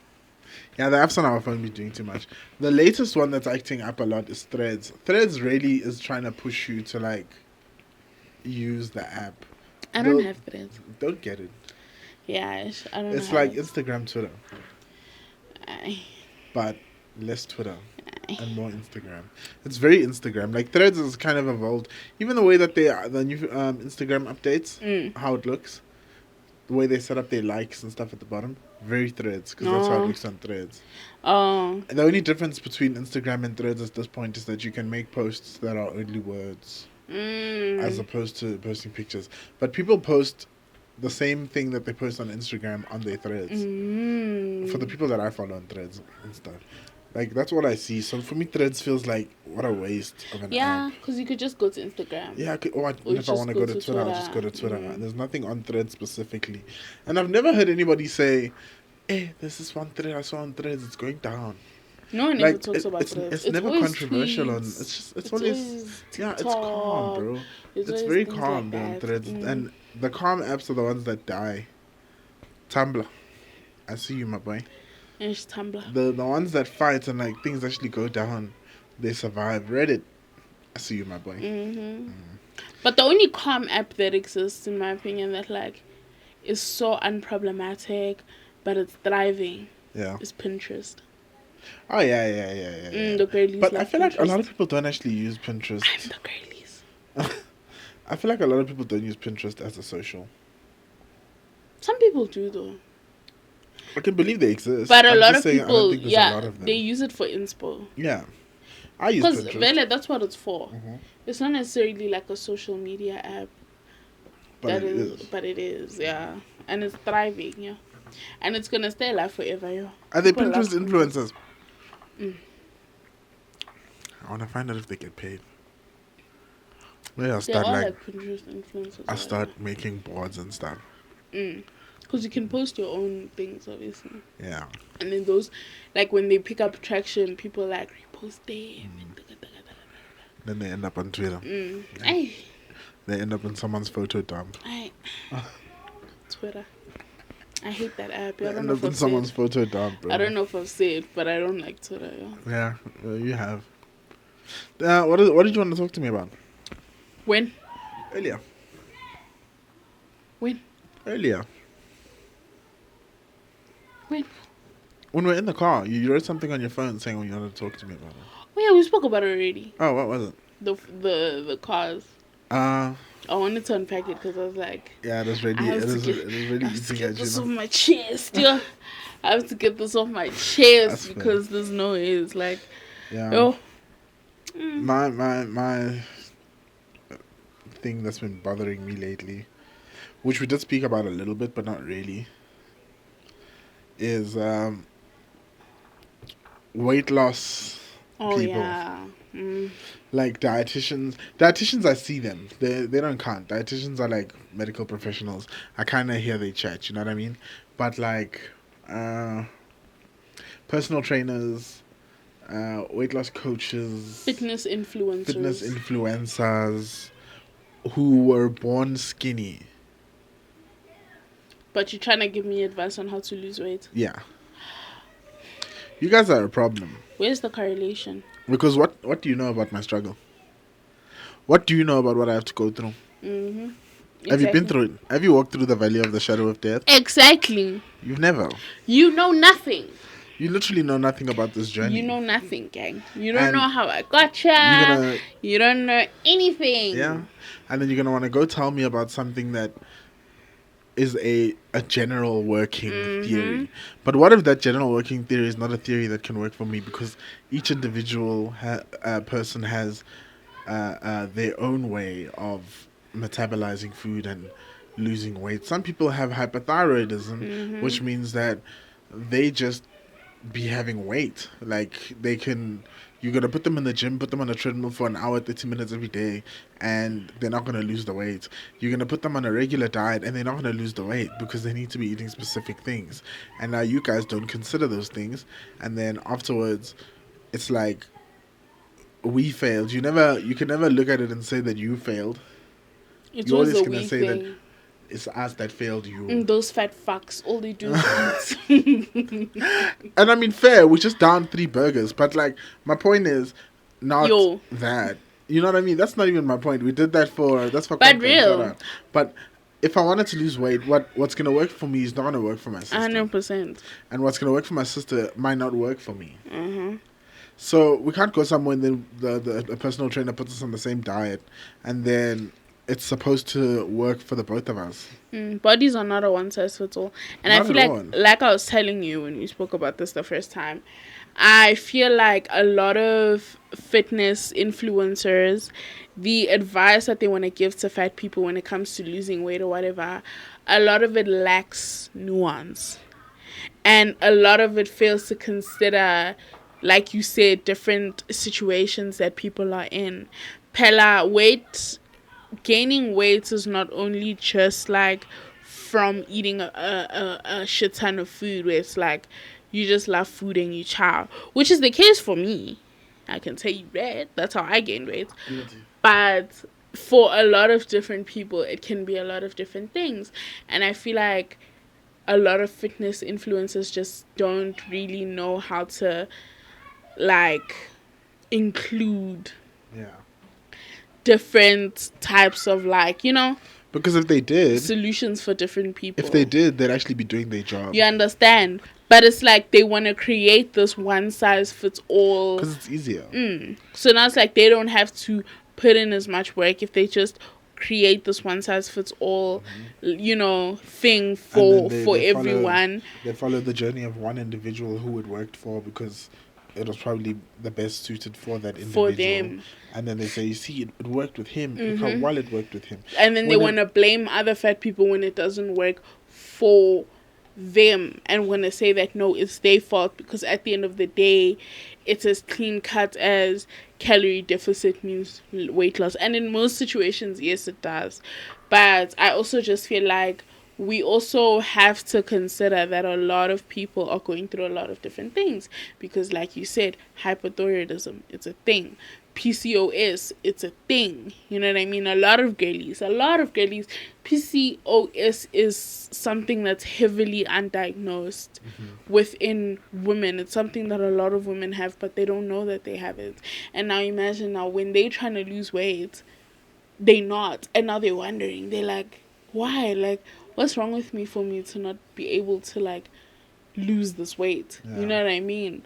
the apps on our phone be doing too much. The latest one that's acting up a lot is Threads. Threads really is trying to push you to, like, use the app. I don't have Threads. Don't get it. Yeah, I don't know. It's like Instagram, Twitter. But Less Twitter and more Instagram. It's very Instagram. Like Threads is kind of evolved. Even the way that the new Instagram updates, how it looks, the way they set up their likes and stuff at the bottom, very Threads, because that's how it looks on Threads. And the only difference between Instagram and Threads at this point is that you can make posts that are only words, as opposed to posting pictures. But people post the same thing that they post on Instagram on their Threads. For the people that I follow on Threads and stuff. Like, that's what I see. So for me, Threads feels like, what a waste of an app. Yeah, because you could just go to Instagram. Yeah, or if I want to go to Twitter, I'll just go to Twitter. There's nothing on Threads specifically. And I've never heard anybody say, hey, this is one thread I saw on Threads, it's going down. No one ever talks about Threads. It's never controversial. It's always it's calm, bro. It's very calm on Threads. And the calm apps are the ones that die. Tumblr. I see you, my boy. It's Tumblr. The ones that fight and like things actually go down, they survive. Reddit. I see you, my boy. But the only calm app that exists, in my opinion, that like is so unproblematic, but it's thriving. Yeah. Is Pinterest. Oh yeah. The girlies. But I feel like a lot of people don't actually use Pinterest. I'm the girlies. I feel like a lot of people don't use Pinterest as a social. Some people do though. I can believe they exist. But I'm a lot just of saying, people, I don't think there's a lot of them. they use it for inspo. Yeah. I use Pinterest. Pinterest. Because that's what it's for. It's not necessarily like a social media app. But it is. But it is, yeah. And it's thriving, yeah. And it's going to stay alive forever, yeah. Are they Pinterest influencers? I want to find out if they get paid. Maybe I'll start like Pinterest influencers. I'll start making boards and stuff. Because you can post your own things, obviously. Yeah. And then those, like when they pick up traction, people like repost them. Then they end up on Twitter. Ay. They end up in someone's photo dump. Twitter. I hate that app. They end up in someone's photo dump, bro. I don't know if I've said it, but I don't like Twitter. Yeah, you have. What did you want to talk to me about? When? Earlier. When? Earlier. When? When we're in the car, you wrote something on your phone saying you wanted to talk to me about it. Oh yeah, we spoke about it already. Oh, what was it? The cars. I wanted to unpack it because I was like, yeah, it was really eating get this off my chest. Yeah, I have to get this off my chest because there's no is like, yeah. My thing that's been bothering me lately, which we did speak about a little bit, but not really, is weight loss people. Yeah. Like dietitians, I see them. They don't count. Dietitians are like medical professionals. I kind of hear they chat. You know what I mean? But like, personal trainers, weight loss coaches, fitness influencers, who were born skinny. But you're trying to give me advice on how to lose weight? Yeah. You guys are a problem. Where's the correlation? Because what do you know about my struggle? What do you know about what I have to go through? Have you been through it? Have you walked through the valley of the shadow of death? Exactly. You've never. You know nothing. You literally know nothing about this journey. You know nothing, gang. You don't know how I gotcha. You don't know anything. Yeah. And then you're going to want to go tell me about something that is a general working theory. But what if that general working theory is not a theory that can work for me? Because each individual person has their own way of metabolizing food and losing weight. Some people have hypothyroidism, which means that they just be having weight. Like you're going to put them in the gym, put them on a treadmill for an hour, 30 minutes every day, and they're not going to lose the weight. You're going to put them on a regular diet, and they're not going to lose the weight because they need to be eating specific things. And now you guys don't consider those things. And then afterwards, it's like, we failed. You can never look at it and say that you failed. You're always going to say that it's us that failed you. Those fat fucks, all they do is eat. And I mean, fair, we just down 3 burgers. But like, my point is not that. You know what I mean? That's not even my point. We did that that's for but real. But if I wanted to lose weight, what's gonna work for me is not gonna work for my sister. 100%. And what's gonna work for my sister might not work for me. Mm-hmm. So we can't go somewhere and then the personal trainer puts us on the same diet, and then it's supposed to work for the both of us. Bodies are not a one size fits all, and Not I feel like I was telling you when we spoke about this the first time, I feel like a lot of fitness influencers, the advice that they want to give to fat people when it comes to losing weight or whatever, a lot of it lacks nuance, and a lot of it fails to consider, like you said, different situations that people are in. Pella, gaining weight is not only just like from eating a shit ton of food where it's like you just love food and you chow, which is the case for me. I can tell you that. That's how I gained weight. But for a lot of different people, it can be a lot of different things. And I feel like a lot of fitness influencers just don't really know how to like include different types of because if they did solutions for different people. If they did, they'd actually be doing their job. You understand? But it's like they want to create this one size fits all because it's easier. So now it's like they don't have to put in as much work if they just create this one size fits all thing for everyone. They follow the journey of one individual who it worked for because it was probably the best suited for that individual. For them. And then they say, you see, it worked with him. Look how well it worked with him. And then they want to blame other fat people when it doesn't work for them, and want to say that, no, it's their fault, because at the end of the day, it's as clean cut as calorie deficit means weight loss. And in most situations, yes, it does. But I also just feel like we also have to consider that a lot of people are going through a lot of different things, because like you said, hypothyroidism, it's a thing. PCOS, it's a thing. You know what I mean? A lot of girlies, PCOS is something that's heavily undiagnosed within women. It's something that a lot of women have, but they don't know that they have it. And now imagine when they're trying to lose weight, they're not. And now they're wondering, they're like, why? Like, what's wrong with me for me to not be able to like lose this weight? You know what I mean?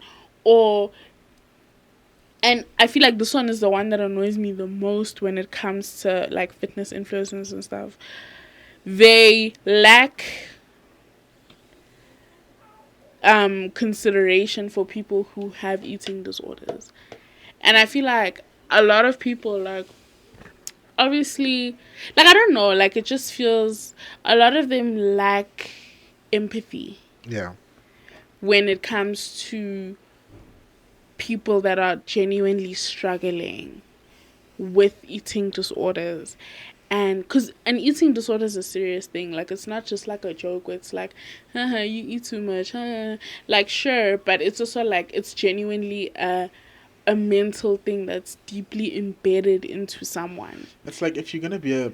And I feel like this one is the one that annoys me the most when it comes to like fitness influencers and stuff. They lack consideration for people who have eating disorders. And I feel like a lot of people, like, obviously, like, I don't know, like, it just feels a lot of them lack empathy. Yeah. When it comes to people that are genuinely struggling with eating disorders. And because an eating disorder is a serious thing. Like, it's not just like a joke where it's like, you eat too much. Like, sure, but it's also like, it's genuinely a mental thing that's deeply embedded into someone. It's like, if you're going to be a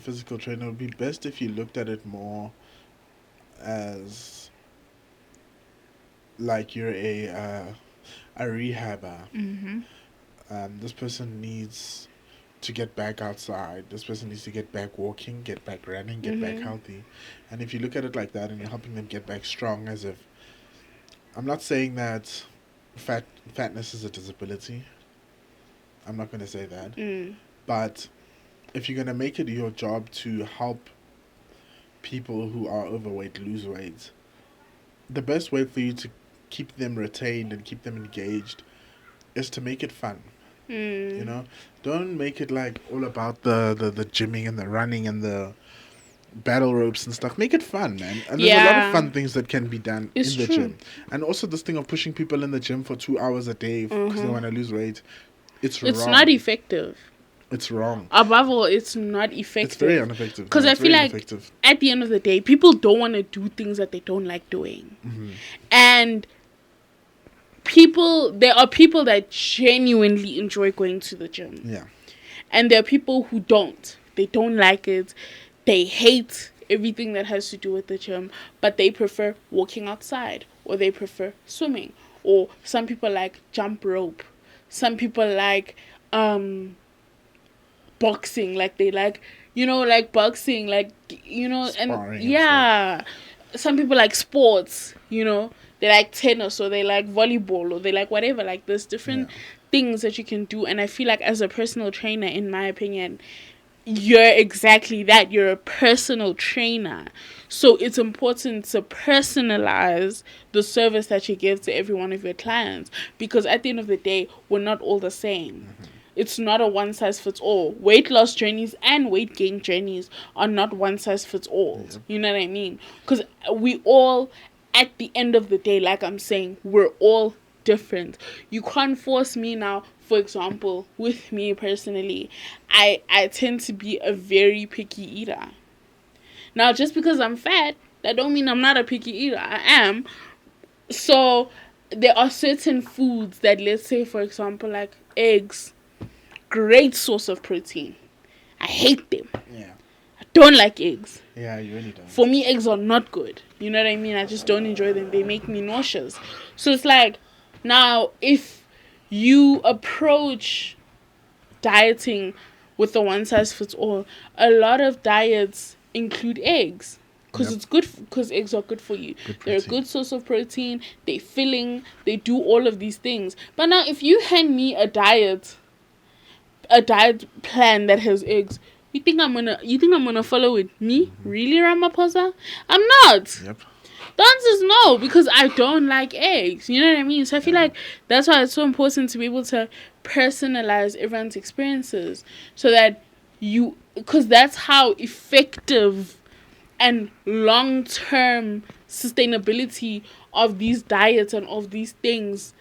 physical trainer, it would be best if you looked at it more as like you're a rehabber. This person needs to get back outside. This person needs to get back walking, get back running, get back healthy. And if you look at it like that and you're helping them get back strong, as if, I'm not saying that fatness is a disability. I'm not going to say that. But if you're going to make it your job to help people who are overweight lose weight, the best way for you to keep them retained and keep them engaged is to make it fun. You know, don't make it like all about the gymming and the running and the battle ropes and stuff. Make it fun, man. And there's a lot of fun things that can be done in the gym. And also this thing of pushing people in the gym for 2 hours a day because they want to lose weight, it's wrong. It's not effective. It's wrong. Above all, it's not effective. It's very ineffective. Because I feel like at the end of the day, people don't want to do things that they don't like doing. And there are people that genuinely enjoy going to the gym. Yeah. And there are people who don't. They don't like it. They hate everything that has to do with the gym, but they prefer walking outside, or they prefer swimming, or some people like jump rope. Some people like boxing, like they like, like boxing, like, Sparring and some people like sports, they like tennis, or they like volleyball, or they like whatever, like there's different things that you can do. And I feel like as a personal trainer, in my opinion, you're exactly that. You're a personal trainer. So it's important to personalize the service that you give to every one of your clients, because at the end of the day, we're not all the same. It's not a one size fits all. Weight loss journeys and weight gain journeys are not one size fits all. You know what I mean? Because we all, at the end of the day, like I'm saying, we're all different. You can't force me now. For example, with me personally, I tend to be a very picky eater. Now, just because I'm fat, that don't mean I'm not a picky eater. I am. So there are certain foods that, let's say, for example, like eggs, great source of protein. I hate them. Yeah. I don't like eggs. Yeah, you really don't. For me, eggs are not good. You know what I mean? I just don't enjoy them. They make me nauseous. So it's like, now, if you approach dieting with the one size fits all, a lot of diets include eggs, because it's good, because eggs are good for you. They're a good source of protein. They're filling. They do all of these things. But now, if you hand me a diet plan that has eggs, you think I'm gonna follow it? Me? Really, Ramaphosa? I'm not. Yep. The answer is no, because I don't like eggs. You know what I mean? So I feel like that's why it's so important to be able to personalize everyone's experiences, so that because that's how effective and long-term sustainability of these diets and of these things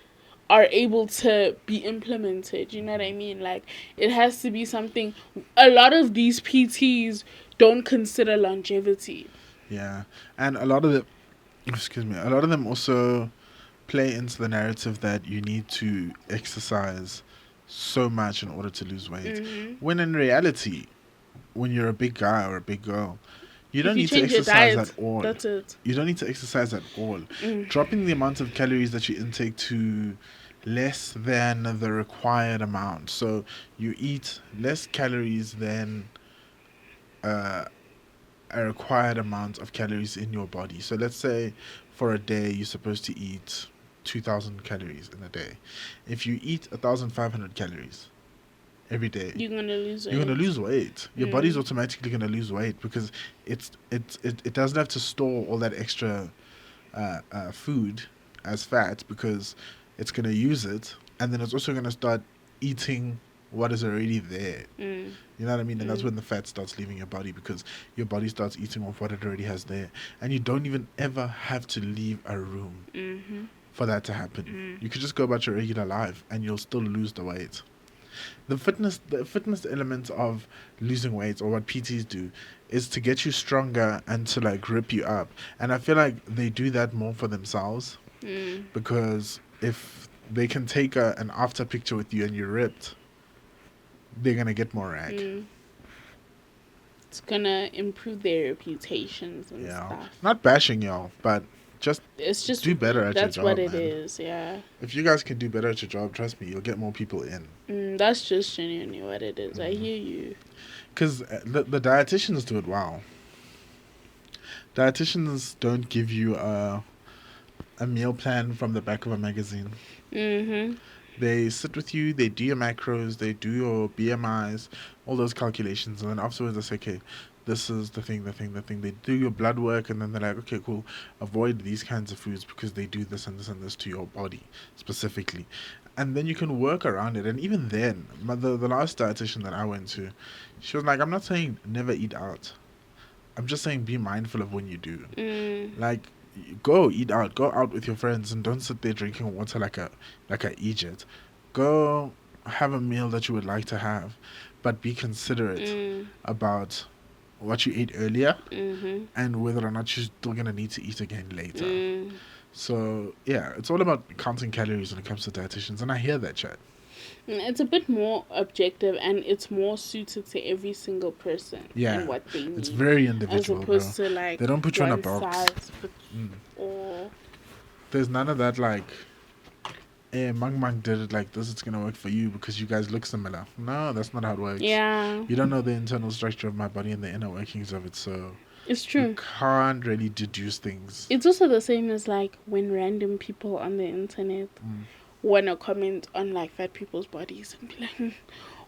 are able to be implemented. You know what I mean? Like, it has to be something. A lot of these PTs don't consider longevity. Yeah, and a lot of them also play into the narrative that you need to exercise so much in order to lose weight. When in reality, when you're a big guy or a big girl, you don't need to exercise at all. That's it. You don't need to exercise at all. Dropping the amount of calories that you intake to less than the required amount. So you eat less calories than a required amount of calories in your body. So let's say for a day you're supposed to eat 2,000 calories in a day. If you eat 1,500 calories every day, you're gonna lose weight. Your body's automatically gonna lose weight, because it doesn't have to store all that extra food as fat, because it's gonna use it, and then it's also gonna start eating what is already there. You know what I mean? And that's when the fat starts leaving your body, because your body starts eating off what it already has there, and you don't even ever have to leave a room for that to happen. You could just go about your regular life and you'll still lose the weight. The fitness element of losing weight, or what PTs do, is to get you stronger and to like rip you up. And I feel like they do that more for themselves, because if they can take an after picture with you and you're ripped, they're gonna get more rag. It's gonna improve their reputations and stuff. Not bashing y'all, but it's just do better at your job. That's what it is. Yeah. If you guys can do better at your job, trust me, you'll get more people in. That's just genuinely what it is. I hear you. Because the dietitians do it well. Dietitians don't give you a meal plan from the back of a magazine. They sit with you, they do your macros, they do your BMIs, all those calculations, and then afterwards they say, okay, this is the thing. They do your blood work, and then they're like, okay, cool, avoid these kinds of foods because they do this and this and this to your body specifically. And then you can work around it. And even then, the last dietitian that I went to, she was like, I'm not saying never eat out. I'm just saying be mindful of when you do. Like, go eat out. Go out with your friends and don't sit there drinking water like a idiot. Go have a meal that you would like to have, but be considerate about what you ate earlier and whether or not you're still going to need to eat again later. So, yeah, it's all about counting calories when it comes to dietitians, and I hear that, chat. It's a bit more objective, and it's more suited to every single person and what they need. It's very individual, as opposed to like they don't put you in a box. Or there's none of that like Mang Mang did it like this, it's gonna work for you because you guys look similar. No, that's not how it works. Yeah. You don't know the internal structure of my body and the inner workings of it, so it's true. You can't really deduce things. It's also the same as like when random people on the internet wanna comment on like fat people's bodies and be like,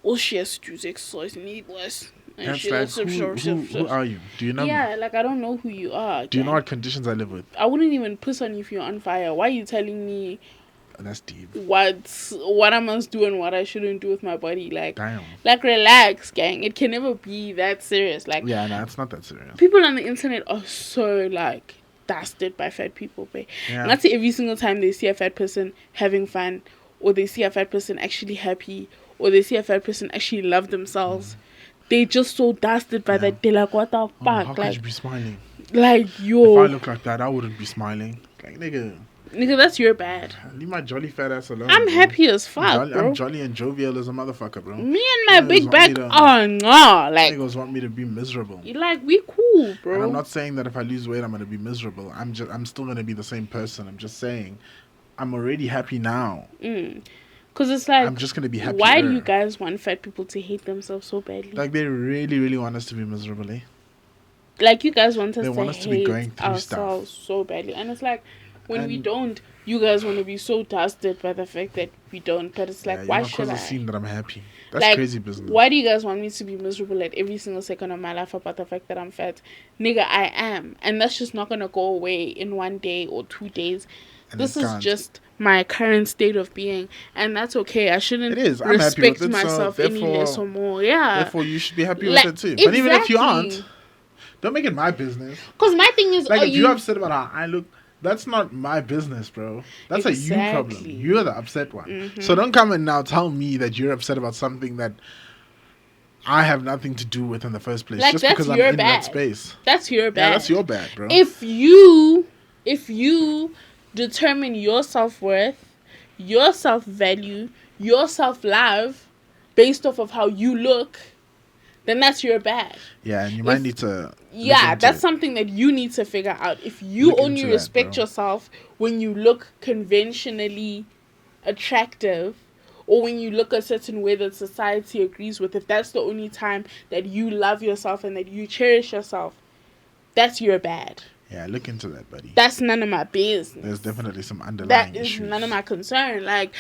all she has to do is exercise and eat less. And that's like, who are you? Do you know me? Yeah, like I don't know who you are. Do you know what conditions I live with? I wouldn't even piss on you if you're on fire. Why are you telling me that's deep. What I must do and what I shouldn't do with my body? Like, damn. Like relax, gang. It can never be that serious. Like, yeah, no, it's not that serious. People on the internet are so like dusted by fat people, babe. Yeah. Not every single time they see a fat person having fun, or they see a fat person actually happy, or they see a fat person actually love themselves. They just so dusted by that. They're like, what the fuck? How could you be smiling? Like, yo. If I look like that, I wouldn't be smiling. Like, nigga, that's your bad. Leave my jolly fat ass alone. I'm happy as fuck, bro. I'm jolly and jovial as a motherfucker, bro. Me and my big back, like niggas want me to be miserable. Like, we cool, bro. And I'm not saying that if I lose weight, I'm gonna be miserable. I'm still gonna be the same person. I'm just saying, I'm already happy now. Cause it's like, I'm just gonna be happy. Why do you guys want fat people to hate themselves so badly? Like, they really, really want us to be miserable, eh? Like, you guys want us to be going through ourselves so badly, and it's like, when we don't, you guys want to be so dusted by the fact that we don't. But it's like, why should I? Because seen that I'm happy. That's like, crazy business. Why do you guys want me to be miserable at every single second of my life about the fact that I'm fat? Nigga, I am, and that's just not gonna go away in 1 day or 2 days. And this is just my current state of being, and that's okay. I shouldn't respect myself so any less or more. Yeah. Therefore, you should be happy with it too. Exactly. But even if you aren't, don't make it my business. Because my thing is, like, if you're upset about how I look, that's not my business, bro. That's a you problem. You're the upset one. So don't come and now tell me that you're upset about something that I have nothing to do with in the first place. Like, just because I'm in that space. That's your bad. Yeah, that's your bad, bro. If you determine your self-worth, your self-value, your self-love based off of how you look, then that's your bad. Yeah, and you might need to... Yeah, that's something that you need to figure out. If you only respect yourself when you look conventionally attractive, or when you look a certain way that society agrees with, if that's the only time that you love yourself and that you cherish yourself, that's your bad. Yeah, look into that, buddy. That's none of my business. There's definitely some underlying issues. That is none of my concern. Like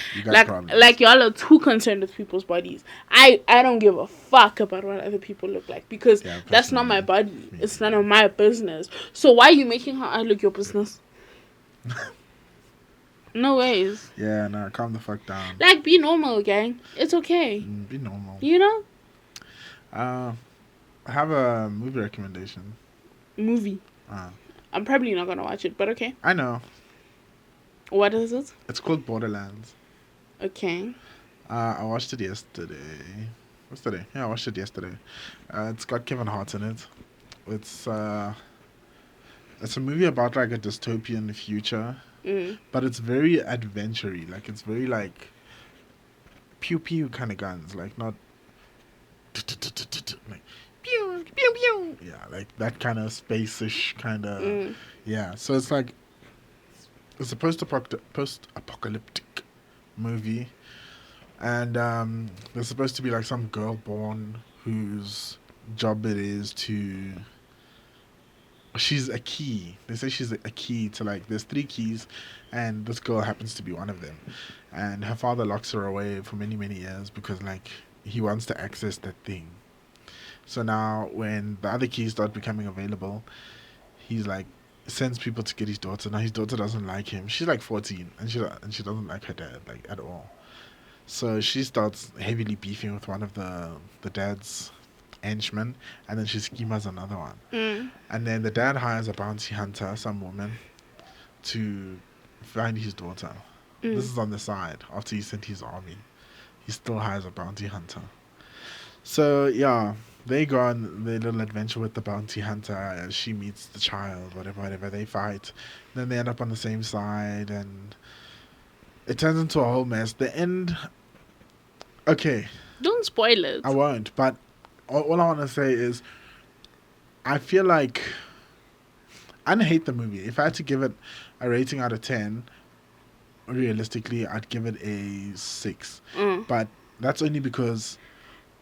y'all are too concerned with people's bodies. I don't give a fuck about what other people look like, because that's not my body. It's none of my business. So why are you making how I look your business? No ways. Yeah, no, calm the fuck down. Like, be normal, gang. It's okay. Be normal. You know? I have a movie recommendation. Movie? I'm probably not gonna watch it, but okay. I know. What is it? It's called Borderlands. Okay. I watched it yesterday. What's today? Yeah, I watched it yesterday. It's got Kevin Hart in it. It's a movie about like a dystopian future, but it's very adventure-y. Like, it's very like pew pew kind of guns, like not like pew pew pew. Yeah, like that kind of space-ish kind of. Yeah, so it's like it's a post-apocalyptic movie, and there's supposed to be like some girl born whose job it is to... She's a key. They say she's a key to, like, there's 3 keys, and this girl happens to be one of them. And her father locks her away for many, many years because, like, he wants to access that thing. So now when the other keys start becoming available, he's like, sends people to get his daughter. Now his daughter doesn't like him. She's like 14, and she doesn't like her dad, like, at all. So she starts heavily beefing with one of the dad's henchmen, and then she schemas another one. And then the dad hires a bounty hunter, some woman, to find his daughter. This is on the side. After he sent his army, he still hires a bounty hunter. So yeah, they go on their little adventure with the bounty hunter as she meets the child, whatever. They fight, then they end up on the same side, and it turns into a whole mess. The end... Okay, don't spoil it. I won't, but all I want to say is, I feel like I hate the movie. If I had to give it a rating out of 10, realistically, I'd give it a 6. But that's only because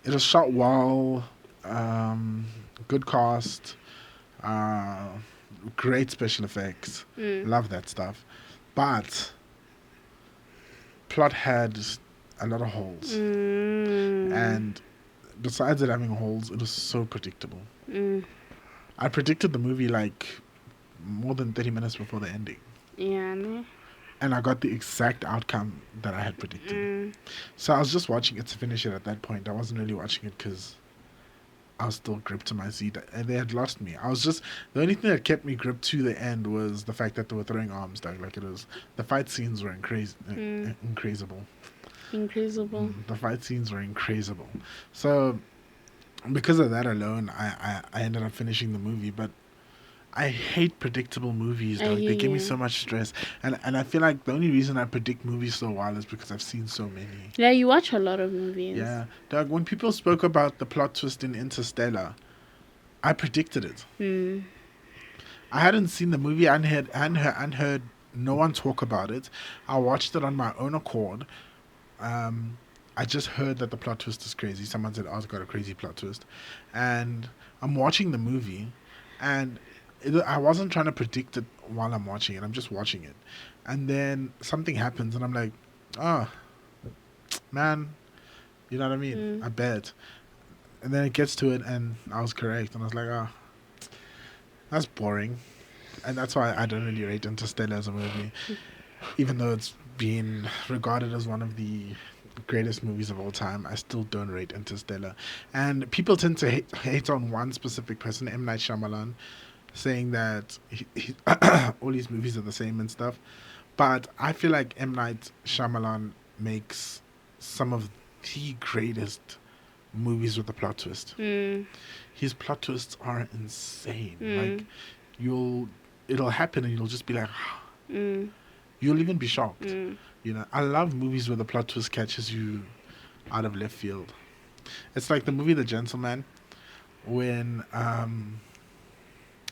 it was shot well, good cast, great special effects. Love that stuff. But plot had a lot of holes. And besides it having holes, it was so predictable. I predicted the movie like more than 30 minutes before the ending. Yeah, no. And I got the exact outcome that I had predicted. So I was just watching it to finish it at that point. I wasn't really watching it because I was still gripped to my seat. And they had lost me. The only thing that kept me gripped to the end was the fact that they were throwing arms down. Like, the fight scenes were incredible. The fight scenes were incredible. So because of that alone, I ended up finishing the movie. But I hate predictable movies, dog. They give me so much stress. And I feel like the only reason I predict movies so well is because I've seen so many. Yeah, you watch a lot of movies. Yeah. Dog, when people spoke about the plot twist in Interstellar, I predicted it. I hadn't seen the movie and heard no one talk about it. I watched it on my own accord. I just heard that the plot twist is crazy. Someone said, oh, it's got a crazy plot twist. And I'm watching the movie, and I wasn't trying to predict it while I'm watching it. I'm just watching it. And then something happens, and I'm like, oh, man, you know what I mean? I bet. And then it gets to it, and I was correct. And I was like, oh, that's boring. And that's why I don't really rate Interstellar as a movie. Even though it's been regarded as one of the greatest movies of all time, I still don't rate Interstellar. And people tend to hate on one specific person, M. Night Shyamalan, saying that all these movies are the same and stuff. But I feel like M. Night Shyamalan makes some of the greatest movies with a plot twist. His plot twists are insane. Like, it'll happen and you'll just be like, you'll even be shocked. You know, I love movies where the plot twist catches you out of left field. It's like the movie The Gentleman, when I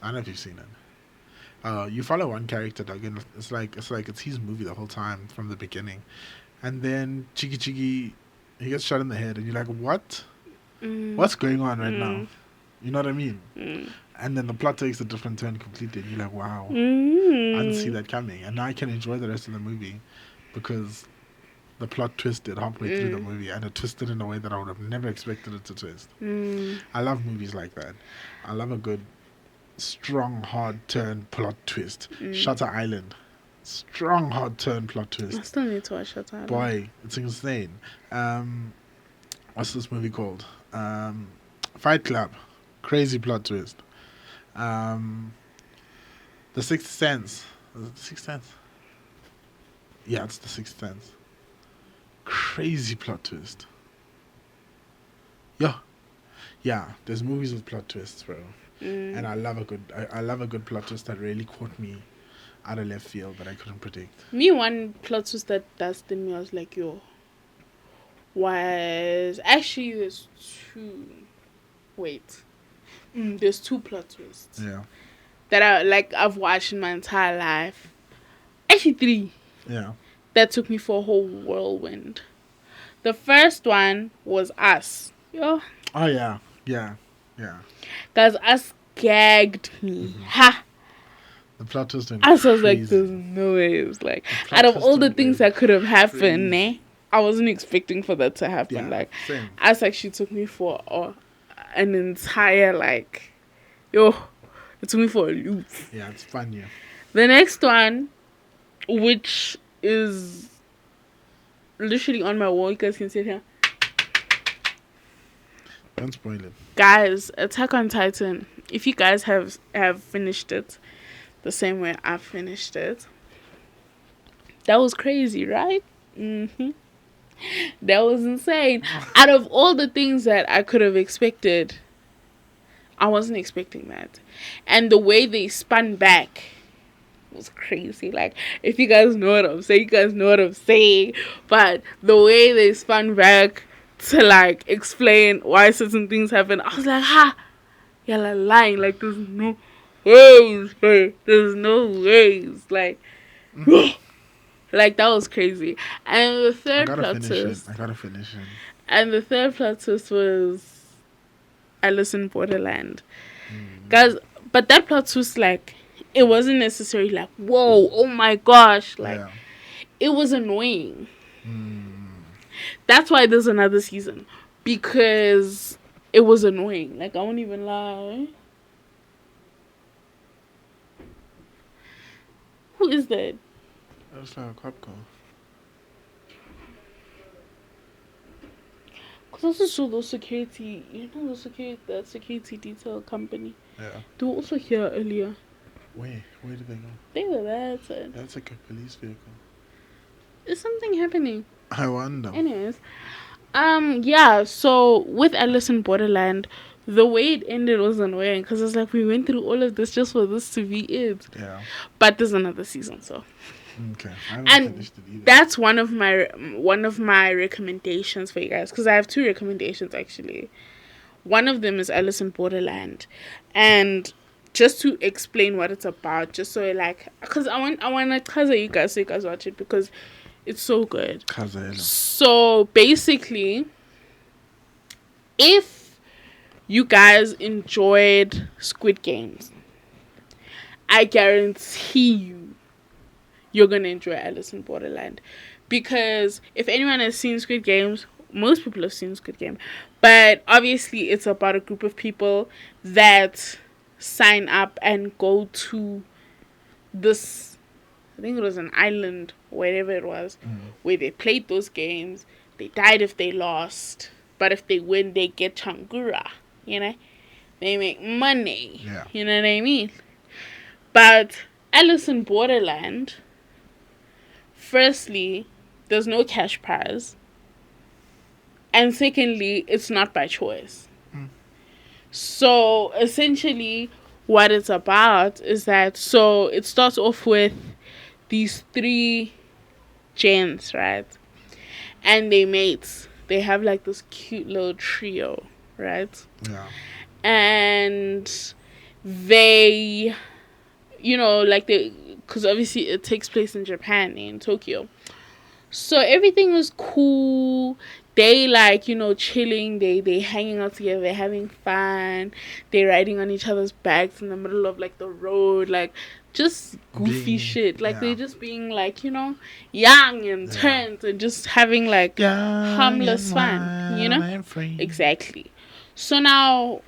don't know if you've seen it. You follow one character, Doug, and it's like it's his movie the whole time from the beginning, and then Chiggy Chiggy, he gets shot in the head, and you're like, what? What's going on right now? You know what I mean? And then the plot takes a different turn completely, and you're like, wow, I didn't see that coming, and now I can enjoy the rest of the movie because the plot twisted halfway through the movie, and it twisted in a way that I would have never expected it to twist. I love movies like that. I love a good, strong, hard turn plot twist. Shutter Island. Strong, hard turn plot twist. I still need to watch Shutter Island. Boy, it's insane. What's this movie called? Fight Club. Crazy plot twist. The Sixth Sense. Is it The Sixth Sense? Yeah, it's The Sixth Sense. Crazy plot twist. Yeah, there's movies with plot twists, bro. And I love a good plot twist that really caught me out of left field that I couldn't predict. Me, one plot twist that dusted me, I was like, was actually there's two. Wait, there's two plot twists. Yeah. That I've watched in my entire life. Actually, three. Yeah. That took me for a whole whirlwind. The first one was Us. Oh yeah. Guys, Us gagged me. Ha! The plot twist. I was like, there's no way. It was like, out of all the things that could have happened, I wasn't expecting for that to happen. Yeah, same. Us actually took me for an entire it took me for a loop. Yeah, it's fun, yeah. The next one, which is literally on my wall, you guys can see it here. Don't spoil it. Guys, Attack on Titan. If you guys have finished it the same way I finished it, that was crazy, right? That was insane. Out of all the things that I could have expected, I wasn't expecting that. And the way they spun back was crazy. Like, if you guys know what I'm saying, you guys know what I'm saying. But the way they spun back to explain why certain things happen, I was like, y'all lying. Like, there's no ways, bro. There's no ways. Like, Like, that was crazy. And the third I plot twist. I gotta finish it. And the third plot twist was Alice in Borderland. Guys, but that plot twist, like, it wasn't necessarily like, whoa, oh my gosh. Like, it was annoying. That's why there's another season. Because it was annoying. Like, I won't even lie. Who is that? That's like a cop car. Because I also saw those security, that security detail company. Yeah. They were also here earlier. Where did they go? They were that side. That's like a police vehicle. Is something happening? I wonder. Anyways. Yeah, so with Alice in Borderland, the way it ended was annoying because it's like we went through all of this just for this to be it. Yeah. But there's another season, so. Okay. I haven't finished it either. That's one of my recommendations for you guys, because I have two recommendations actually. One of them is Alice in Borderland, and just to explain what it's about, just so like, because I want to tell you guys so you guys watch it because it's so good. So basically, if you guys enjoyed Squid Games, I guarantee you're gonna enjoy Alice in Borderland, because if anyone has seen Squid Games, most people have seen Squid Game, but obviously it's about a group of people that sign up and go to this, I think it was an island, wherever it was, where they played those games. They died if they lost, but if they win, they get changura, you know, they make money, you know what I mean? But Alice in Borderland, firstly, there's no cash prize. And secondly, it's not by choice. So essentially, what it's about is that, so it starts off with these three gents, right? And they mates. They have like this cute little trio, right? Yeah. And they, you know, like because obviously it takes place in Japan, in Tokyo. So everything was cool. They like, you know, chilling. They hanging out together. They're having fun. They're riding on each other's backs in the middle of like the road, like just goofy shit. Like they're just being like, you know, young and turns and just having like harmless fun, you know? Exactly. So now,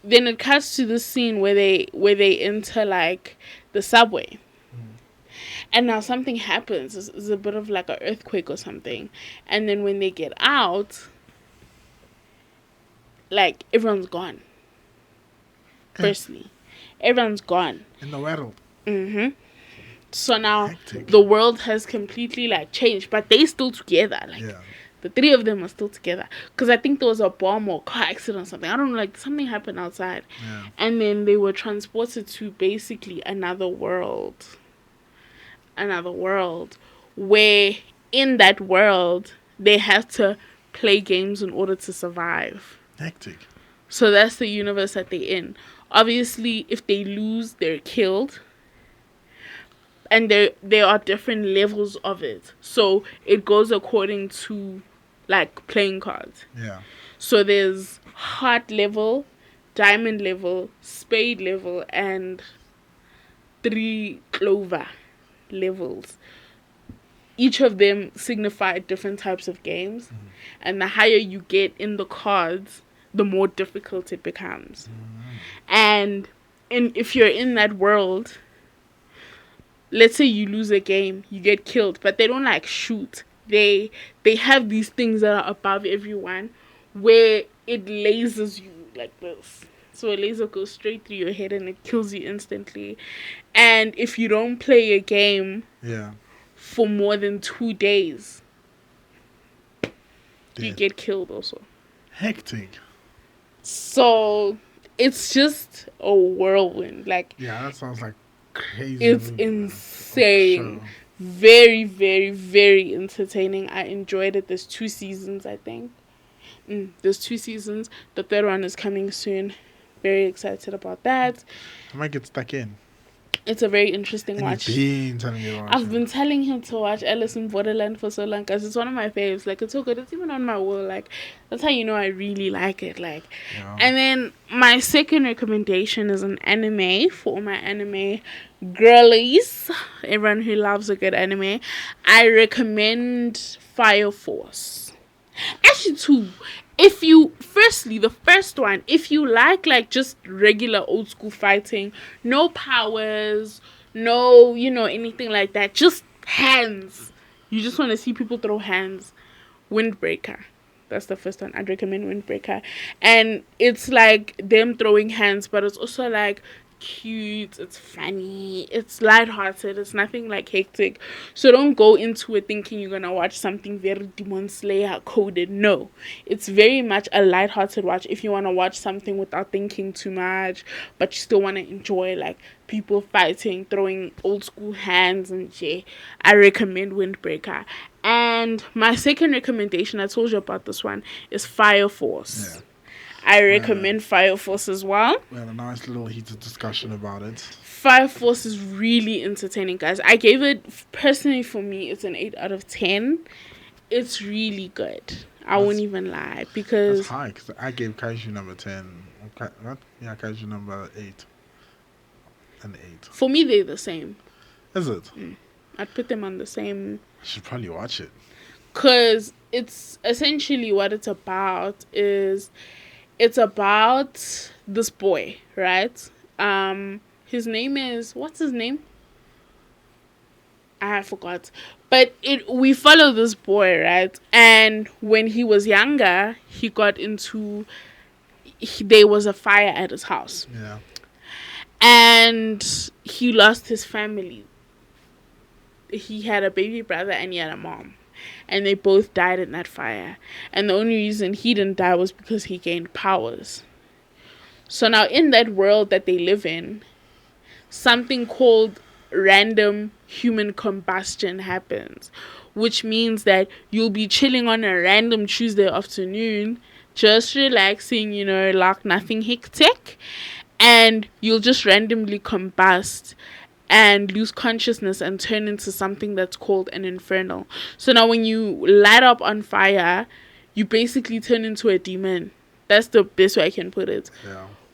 then it cuts to the scene where they enter like the subway. And now something happens. It's a bit of like an earthquake or something. And then when they get out, like, everyone's gone. Firstly. Everyone's gone. In the world. So now the world has completely like changed. But they still together. Like, the three of them are still together. Because I think there was a bomb or car accident or something. I don't know, like something happened outside. And then they were transported to basically another world, where in that world they have to play games in order to survive. Hectic. So that's the universe that they're in. Obviously, if they lose, they're killed. And there are different levels of it. So it goes according to like playing cards. So there's heart level, diamond level, spade level, and 3 clover levels. Each of them signify different types of games, and the higher you get in the cards, the more difficult it becomes. And if you're in that world, let's say you lose a game, you get killed, but they don't like shoot. They have these things that are above everyone, where it lasers you like this. So a laser goes straight through your head and it kills you instantly. And if you don't play a game for more than 2 days, you get killed also. Hectic. So it's just a whirlwind. Like, that sounds like crazy. It's insane. Sure. Very, very, very entertaining. I enjoyed it. There's 2 seasons, I think. There's 2 seasons. The third one is coming soon. Very excited about that. I might get stuck in. It's a very interesting and watch. I've been telling him to watch Alice in Borderland for so long because it's one of my faves. Like, it's so good. It's even on my wall. Like, that's how you know I really like it. Like, and then my second recommendation is an anime for all my anime girlies. Everyone who loves a good anime. I recommend Fire Force. Actually, two. Firstly, the first one, if you like just regular old school fighting, no powers, no, anything like that, just hands. You just want to see people throw hands. Windbreaker. That's the first one. I'd recommend Windbreaker. And it's like them throwing hands, but it's also like cute, it's funny, it's lighthearted, it's nothing like hectic. So don't go into it thinking you're gonna watch something very Demon Slayer coded. No, it's very much a lighthearted watch if you want to watch something without thinking too much, but you still want to enjoy like people fighting, throwing old school hands and shit. I recommend Windbreaker. And my second recommendation, I told you about this one, is Fire Force. I recommend Fire Force as well. We had a nice little heated discussion about it. Fire Force is really entertaining, guys. I gave it, personally for me, it's an 8 out of 10. It's really good. I won't even lie. Because that's high, because I gave Kaiju number 10. Kaiju number 8. An 8. For me, they're the same. Is it? I'd put them on the same. I should probably watch it. Because it's essentially what it's about is... It's about this boy, right? His name is... What's his name? I forgot. But we follow this boy, right? And when he was younger, he got into... there was a fire at his house. Yeah. And he lost his family. He had a baby brother and he had a mom. And they both died in that fire. And the only reason he didn't die was because he gained powers. So now in that world that they live in, something called random human combustion happens. Which means that you'll be chilling on a random Tuesday afternoon, just relaxing, like nothing hectic. And you'll just randomly combust and lose consciousness and turn into something that's called an infernal. So now when you light up on fire, you basically turn into a demon. That's the best way I can put it.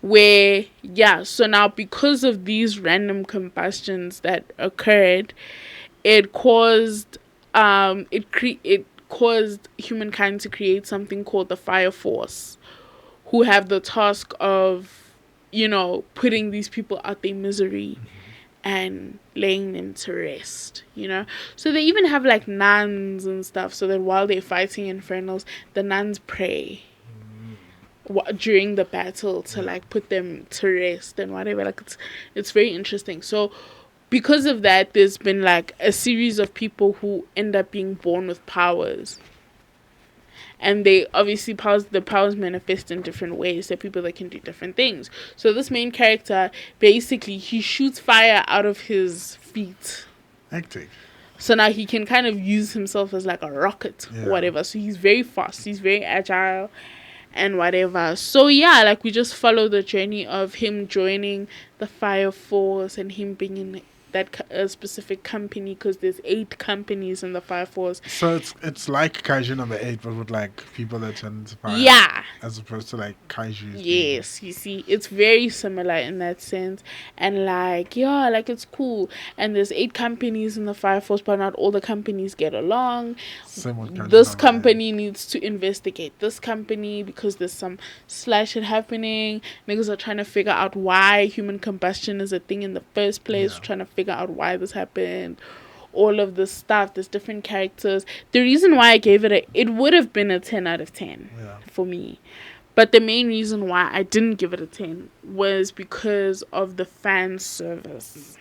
So now because of these random combustions that occurred, it caused caused humankind to create something called the Fire Force, who have the task of, putting these people out their misery. And laying them to rest, So they even have like nuns and stuff, so that while they're fighting infernals, the nuns pray during the battle to like put them to rest and whatever. Like it's very interesting. So because of that, there's been like a series of people who end up being born with powers. And they obviously the powers manifest in different ways. There are people that can do different things. So this main character, basically, he shoots fire out of his feet. Hectic. So now he can kind of use himself as like a rocket or whatever. So he's very fast. He's very agile and whatever. So yeah, like we just follow the journey of him joining the Fire Force and him being in that specific company, because there's 8 companies in the Fire Force. So it's like Kaiju number 8, but with like people that turn into fire. Yeah. As opposed to like Kaiju. Yes, you see, it's very similar in that sense. And like, it's cool. And there's 8 companies in the Fire Force, but not all the companies get along. This company needs to investigate this company because there's some slash shit happening. Niggas are trying to figure out why human combustion is a thing in the first place. Trying to figure out why this happened, all of this stuff. There's different characters. The reason why I gave it would have been a 10 out of 10 for me, but the main reason why I didn't give it a 10 was because of the fan service.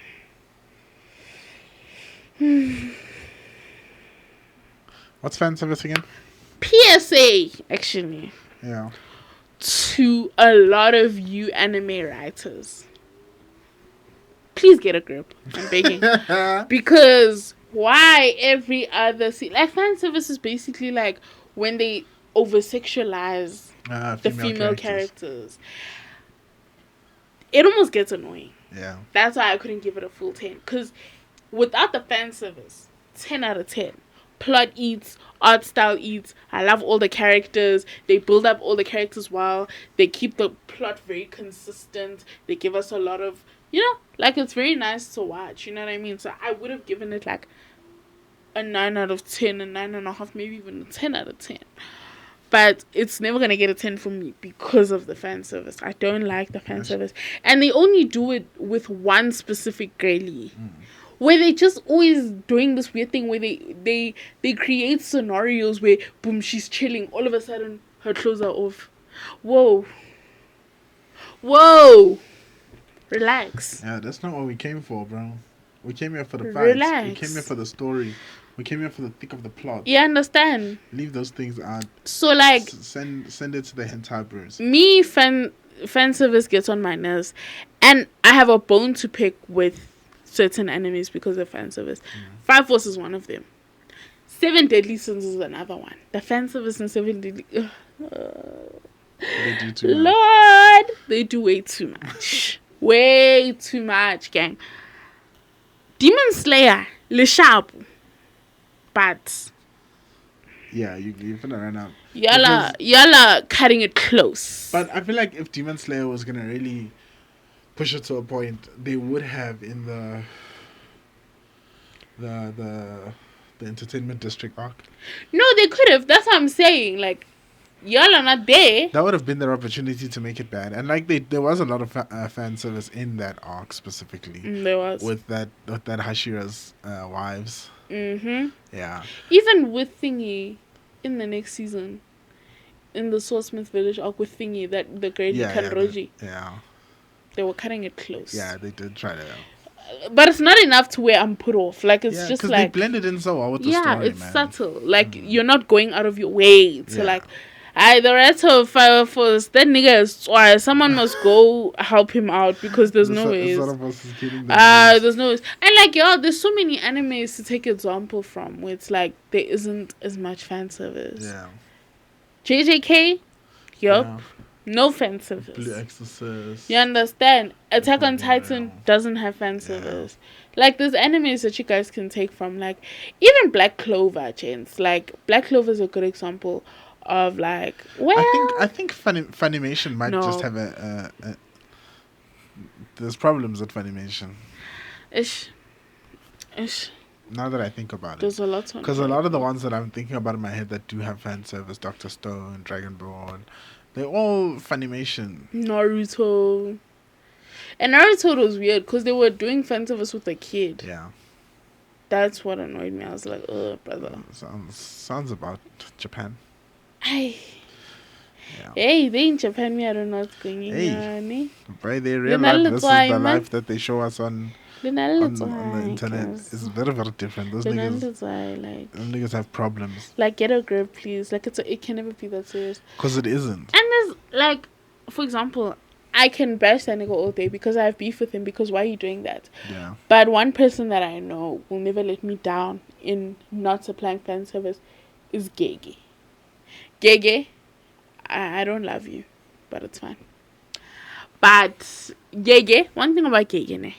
What's fan service again? PSA, actually. Yeah. To a lot of you anime writers, please get a grip. I'm begging. Because why every other like fan service is basically like when they over sexualize the female characters. it almost gets annoying. Yeah. That's why I couldn't give it a full 10. Because without the fan service, 10 out of 10. Plot eats, art style eats. I love all the characters. They build up all the characters well. They keep the plot very consistent. They give us a lot of, like, it's very nice to watch. You know what I mean? So I would have given it like a 9 out of 10, a 9.5, maybe even a 10 out of 10. But it's never going to get a 10 from me because of the fan service. I don't like the fan service. And they only do it with one specific girlie. Where they just always doing this weird thing where they create scenarios where, boom, she's chilling. All of a sudden, her clothes are off. Whoa. Relax. Yeah, that's not what we came for, bro. We came here for the fights. Relax. We came here for the story. We came here for the thick of the plot. You understand? Leave those things out. So, like... Send it to the hentai bros. Me, fan service gets on my nerves. And I have a bone to pick with certain animes because of fan service. Fire Force is one of them. 7 Deadly Sins is another one. The fan service in 7 Deadly... They do too much. Lord! They do way too much. Way too much, gang. Demon Slayer, Le Sharp. But... Yeah, you're finna run out. Y'all are cutting it close. But I feel like if Demon Slayer was gonna really push it to a point, they would have in the entertainment district arc. No, they could have. That's what I'm saying. Like, y'all are not there. That would have been their opportunity to make it bad. And like there was a lot of fan service in that arc specifically. There was with that Hashira's wives. Yeah. Even with Thingy in the next season, in the Swordsmith Village arc with Thingy, that the great Kanroji. Yeah. They were cutting it close. Yeah, they did try to. But it's not enough to where I'm put off. Like, it's just like... they blended in so well with the story, man. Yeah, it's subtle. Like, you're not going out of your way to, like... the rest of Fire Force, that nigga is... someone must go help him out because there's no ways. There's no ways. And, like, there's so many animes to take example from where it's like, there isn't as much fan service. Yeah. JJK? Yup. Yeah. No fan service. Blue Exorcist. You understand? Attack on Titan doesn't have fan service. Like, there's animes that you guys can take from, like, even Black Clover, gents. Like, Black Clover is a good example of, like, well... I think Funimation might just have a... There's problems with Funimation. Ish. Now that I think about it. There's a lot on because a lot of the ones that I'm thinking about in my head that do have fan service, Dr. Stone, Dragonborn... They're all Funimation. Naruto. And Naruto was weird because they were doing fan service with a kid. Yeah. That's what annoyed me. I was like, oh, brother. Sounds about Japan. Yeah. Hey, they in Japan, me, I don't know what's going on. Hey, right, they realize this is the life that they show us on the internet. It's very, very different. Those niggas have problems. Like, get a grip, please. Like, it can never be that serious. Because it isn't. And there's, like, for example, I can bash that nigga all day because I have beef with him because why are you doing that? Yeah. But one person that I know will never let me down in not supplying fan service is Gege. Gege, I don't love you, but it's fine. But Gege, one thing about Gege, ne?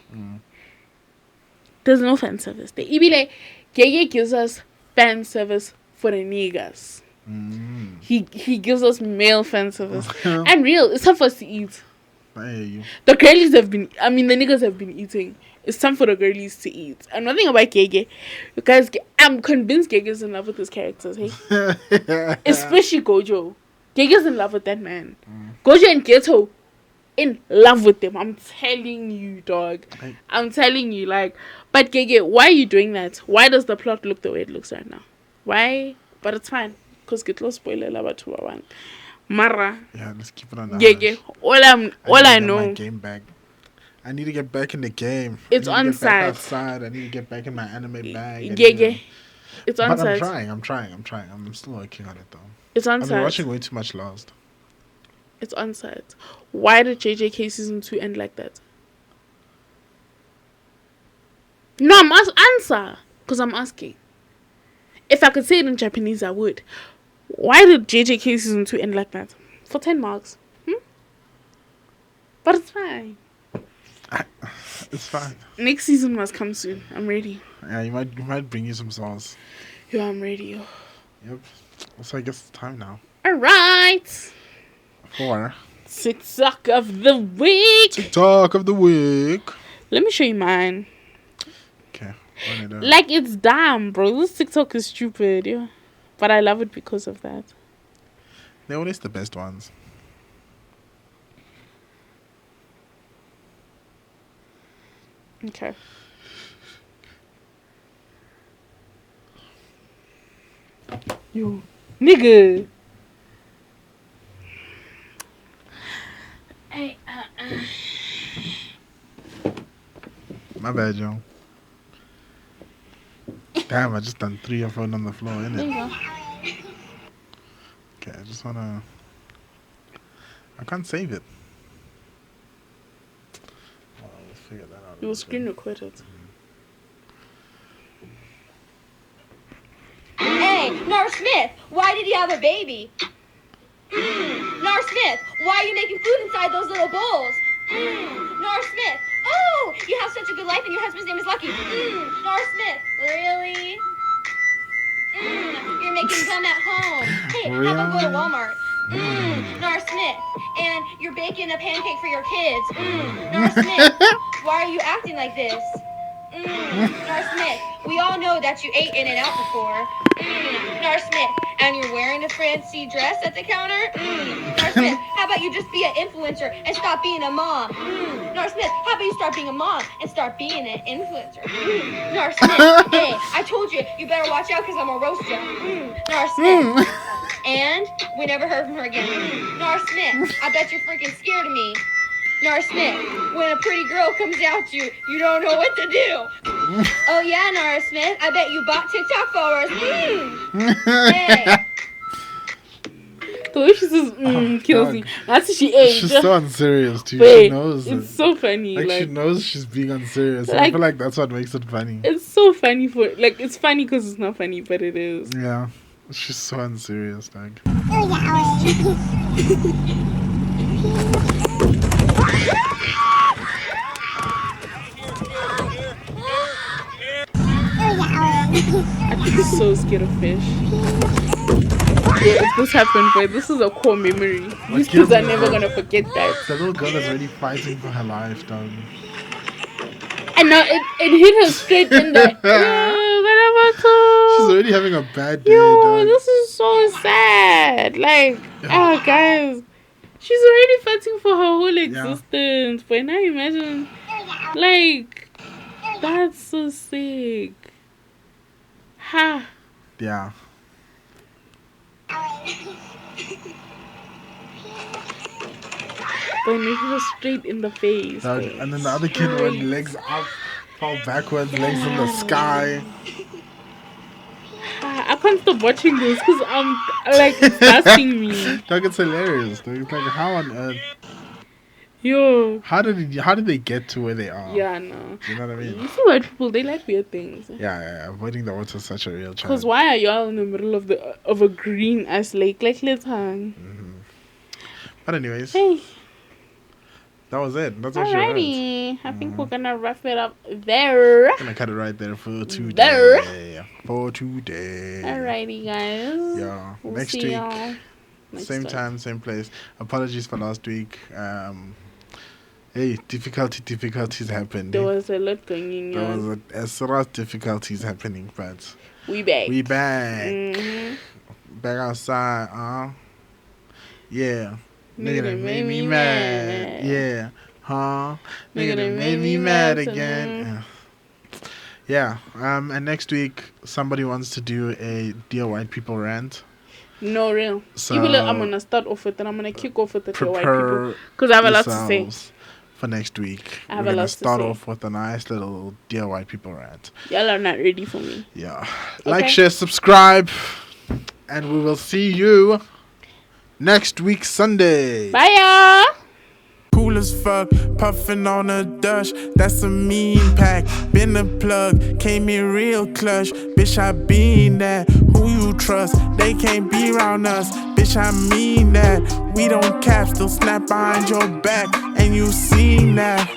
There's no fan service. The Ibile, Gege gives us fan service for the niggas. He gives us male fan service. And real, it's time for us to eat. I hear you. The niggas have been eating. It's time for the girlies to eat. And one thing about Gege, because I'm convinced Gege's in love with his characters, hey? Especially Gojo. Gege's in love with that man. Gojo and Geto, in love with them. I'm telling you, dog. I'm telling you, like... But Gege, why are you doing that? Why does the plot look the way it looks right now? Why? But it's fine. Because Getlo spoiler about 2-1. Mara. Yeah, let's keep it on that. Gege, all I know... My game back. I need to get back in the game. It's on site. I need to get back in my anime bag. Gege. It's on site. I'm trying. I'm still working on it though. It's on site. I've been watching way too much Lost. It's on site. Why did JJK season 2 end like that? No, I'm answer. Because I'm asking. If I could say it in Japanese, I would. Why did JJK season 2 end like that? For 10 marks. But it's fine. It's fine. Next season must come soon. I'm ready. Yeah, you might bring you some sauce. Yeah, I'm ready. Yep. So I guess it's time now. Alright. For TikTok of the week. TikTok of the week. Let me show you mine. Okay. Like, it's dumb, bro. This TikTok is stupid, yeah. But I love it because of that. They're always the best ones. Okay. Yo, nigga. Hey, My bad, Joe. Damn, I just done 3 of them on the floor, innit? There you go. Okay, I just wanna... I can't save it. Well, we'll figure that out. You will screen record it. Hey, Nora Smith, why did you have a baby? Nora Smith, why are you making food inside those little bowls? Nora Smith, oh, you have such a good life and your husband's name is Lucky. Nora Smith, really? You're making gum at home. Hey, how about go to Walmart? Nora Smith, and you're baking a pancake for your kids. Nora Smith, why are you acting like this? Nora Smith, we all know that you ate In-N-Out before. Nora Smith, and you're wearing a fancy dress at the counter. Nora Smith, how about you just be an influencer and stop being a mom? Nora Smith, how about you start being a mom and start being an influencer? Nora Smith, hey, I told you, you better watch out because I'm gonna roast you. Nora Smith. And we never heard from her again. Nora Smith, I bet you're freaking scared of me. Nora Smith, when a pretty girl comes at you, you don't know what to do. Oh yeah, Nora Smith, I bet you bought TikTok followers. Hey. The way she says kills me. That's she ate. She's so unserious too. Wait, she knows it's so funny. Like she knows she's being unserious. Like, I feel like that's what makes it funny. It's so funny it's funny because it's not funny, but it is. Yeah. She's so unserious, dog. I'm just so scared of fish. Yeah, if this happened, boy, this is a core memory. These kids are never gonna forget that. The little girl is already fighting for her life, dog. And now it hit her straight in the She's already having a bad day, yo, dog. this is so sad. Like, oh, guys. She's already fighting for her whole existence. But now imagine, like, that's so sick. Ha. Yeah. But it hit her straight in the face. And then the other kid went legs up, fall backwards, legs in the sky. I can't stop watching this because I'm like, it's disgusting me. Dog, it's hilarious. Dog. It's like, how on earth? Yo. How did they get to where they are? Yeah, no. You know what I mean? You see white people, they like weird things. Yeah. Avoiding the water is such a real challenge. Because why are y'all in the middle of a green ass lake? Like, let's hang. But anyways. Hey. That was it. That's what she Alrighty. I think we're gonna wrap it up there. Gonna cut it right there for today. Alrighty, guys. Yeah. We'll Next see week. y'all Same time, same place. Apologies for last week. Hey, difficulties happened. There was a lot going on. There was a lot of difficulties happening, but we back. Back outside, yeah. Nigga that made me mad. Yeah. Huh? Nigga that made me mad again. Yeah. And next week somebody wants to do a Dear White People rant. No, real. So I'm gonna start off with it. I'm gonna kick off with the Dear White People because I have a lot to say. For next week, I have a lot to say. Start off with a nice little Dear White People rant. Y'all are not ready for me. Yeah. Okay. Like, share, subscribe, and we will see you next week Sunday. Bye, y'all. Cool as fuck, puffin' on a Dutch, that's a mean pack. Been a plug, came in real clutch. Bitch, I been that. Who you trust? They can't be around us. Bitch, I mean that. We don't cap, still snap behind your back, and you seen that.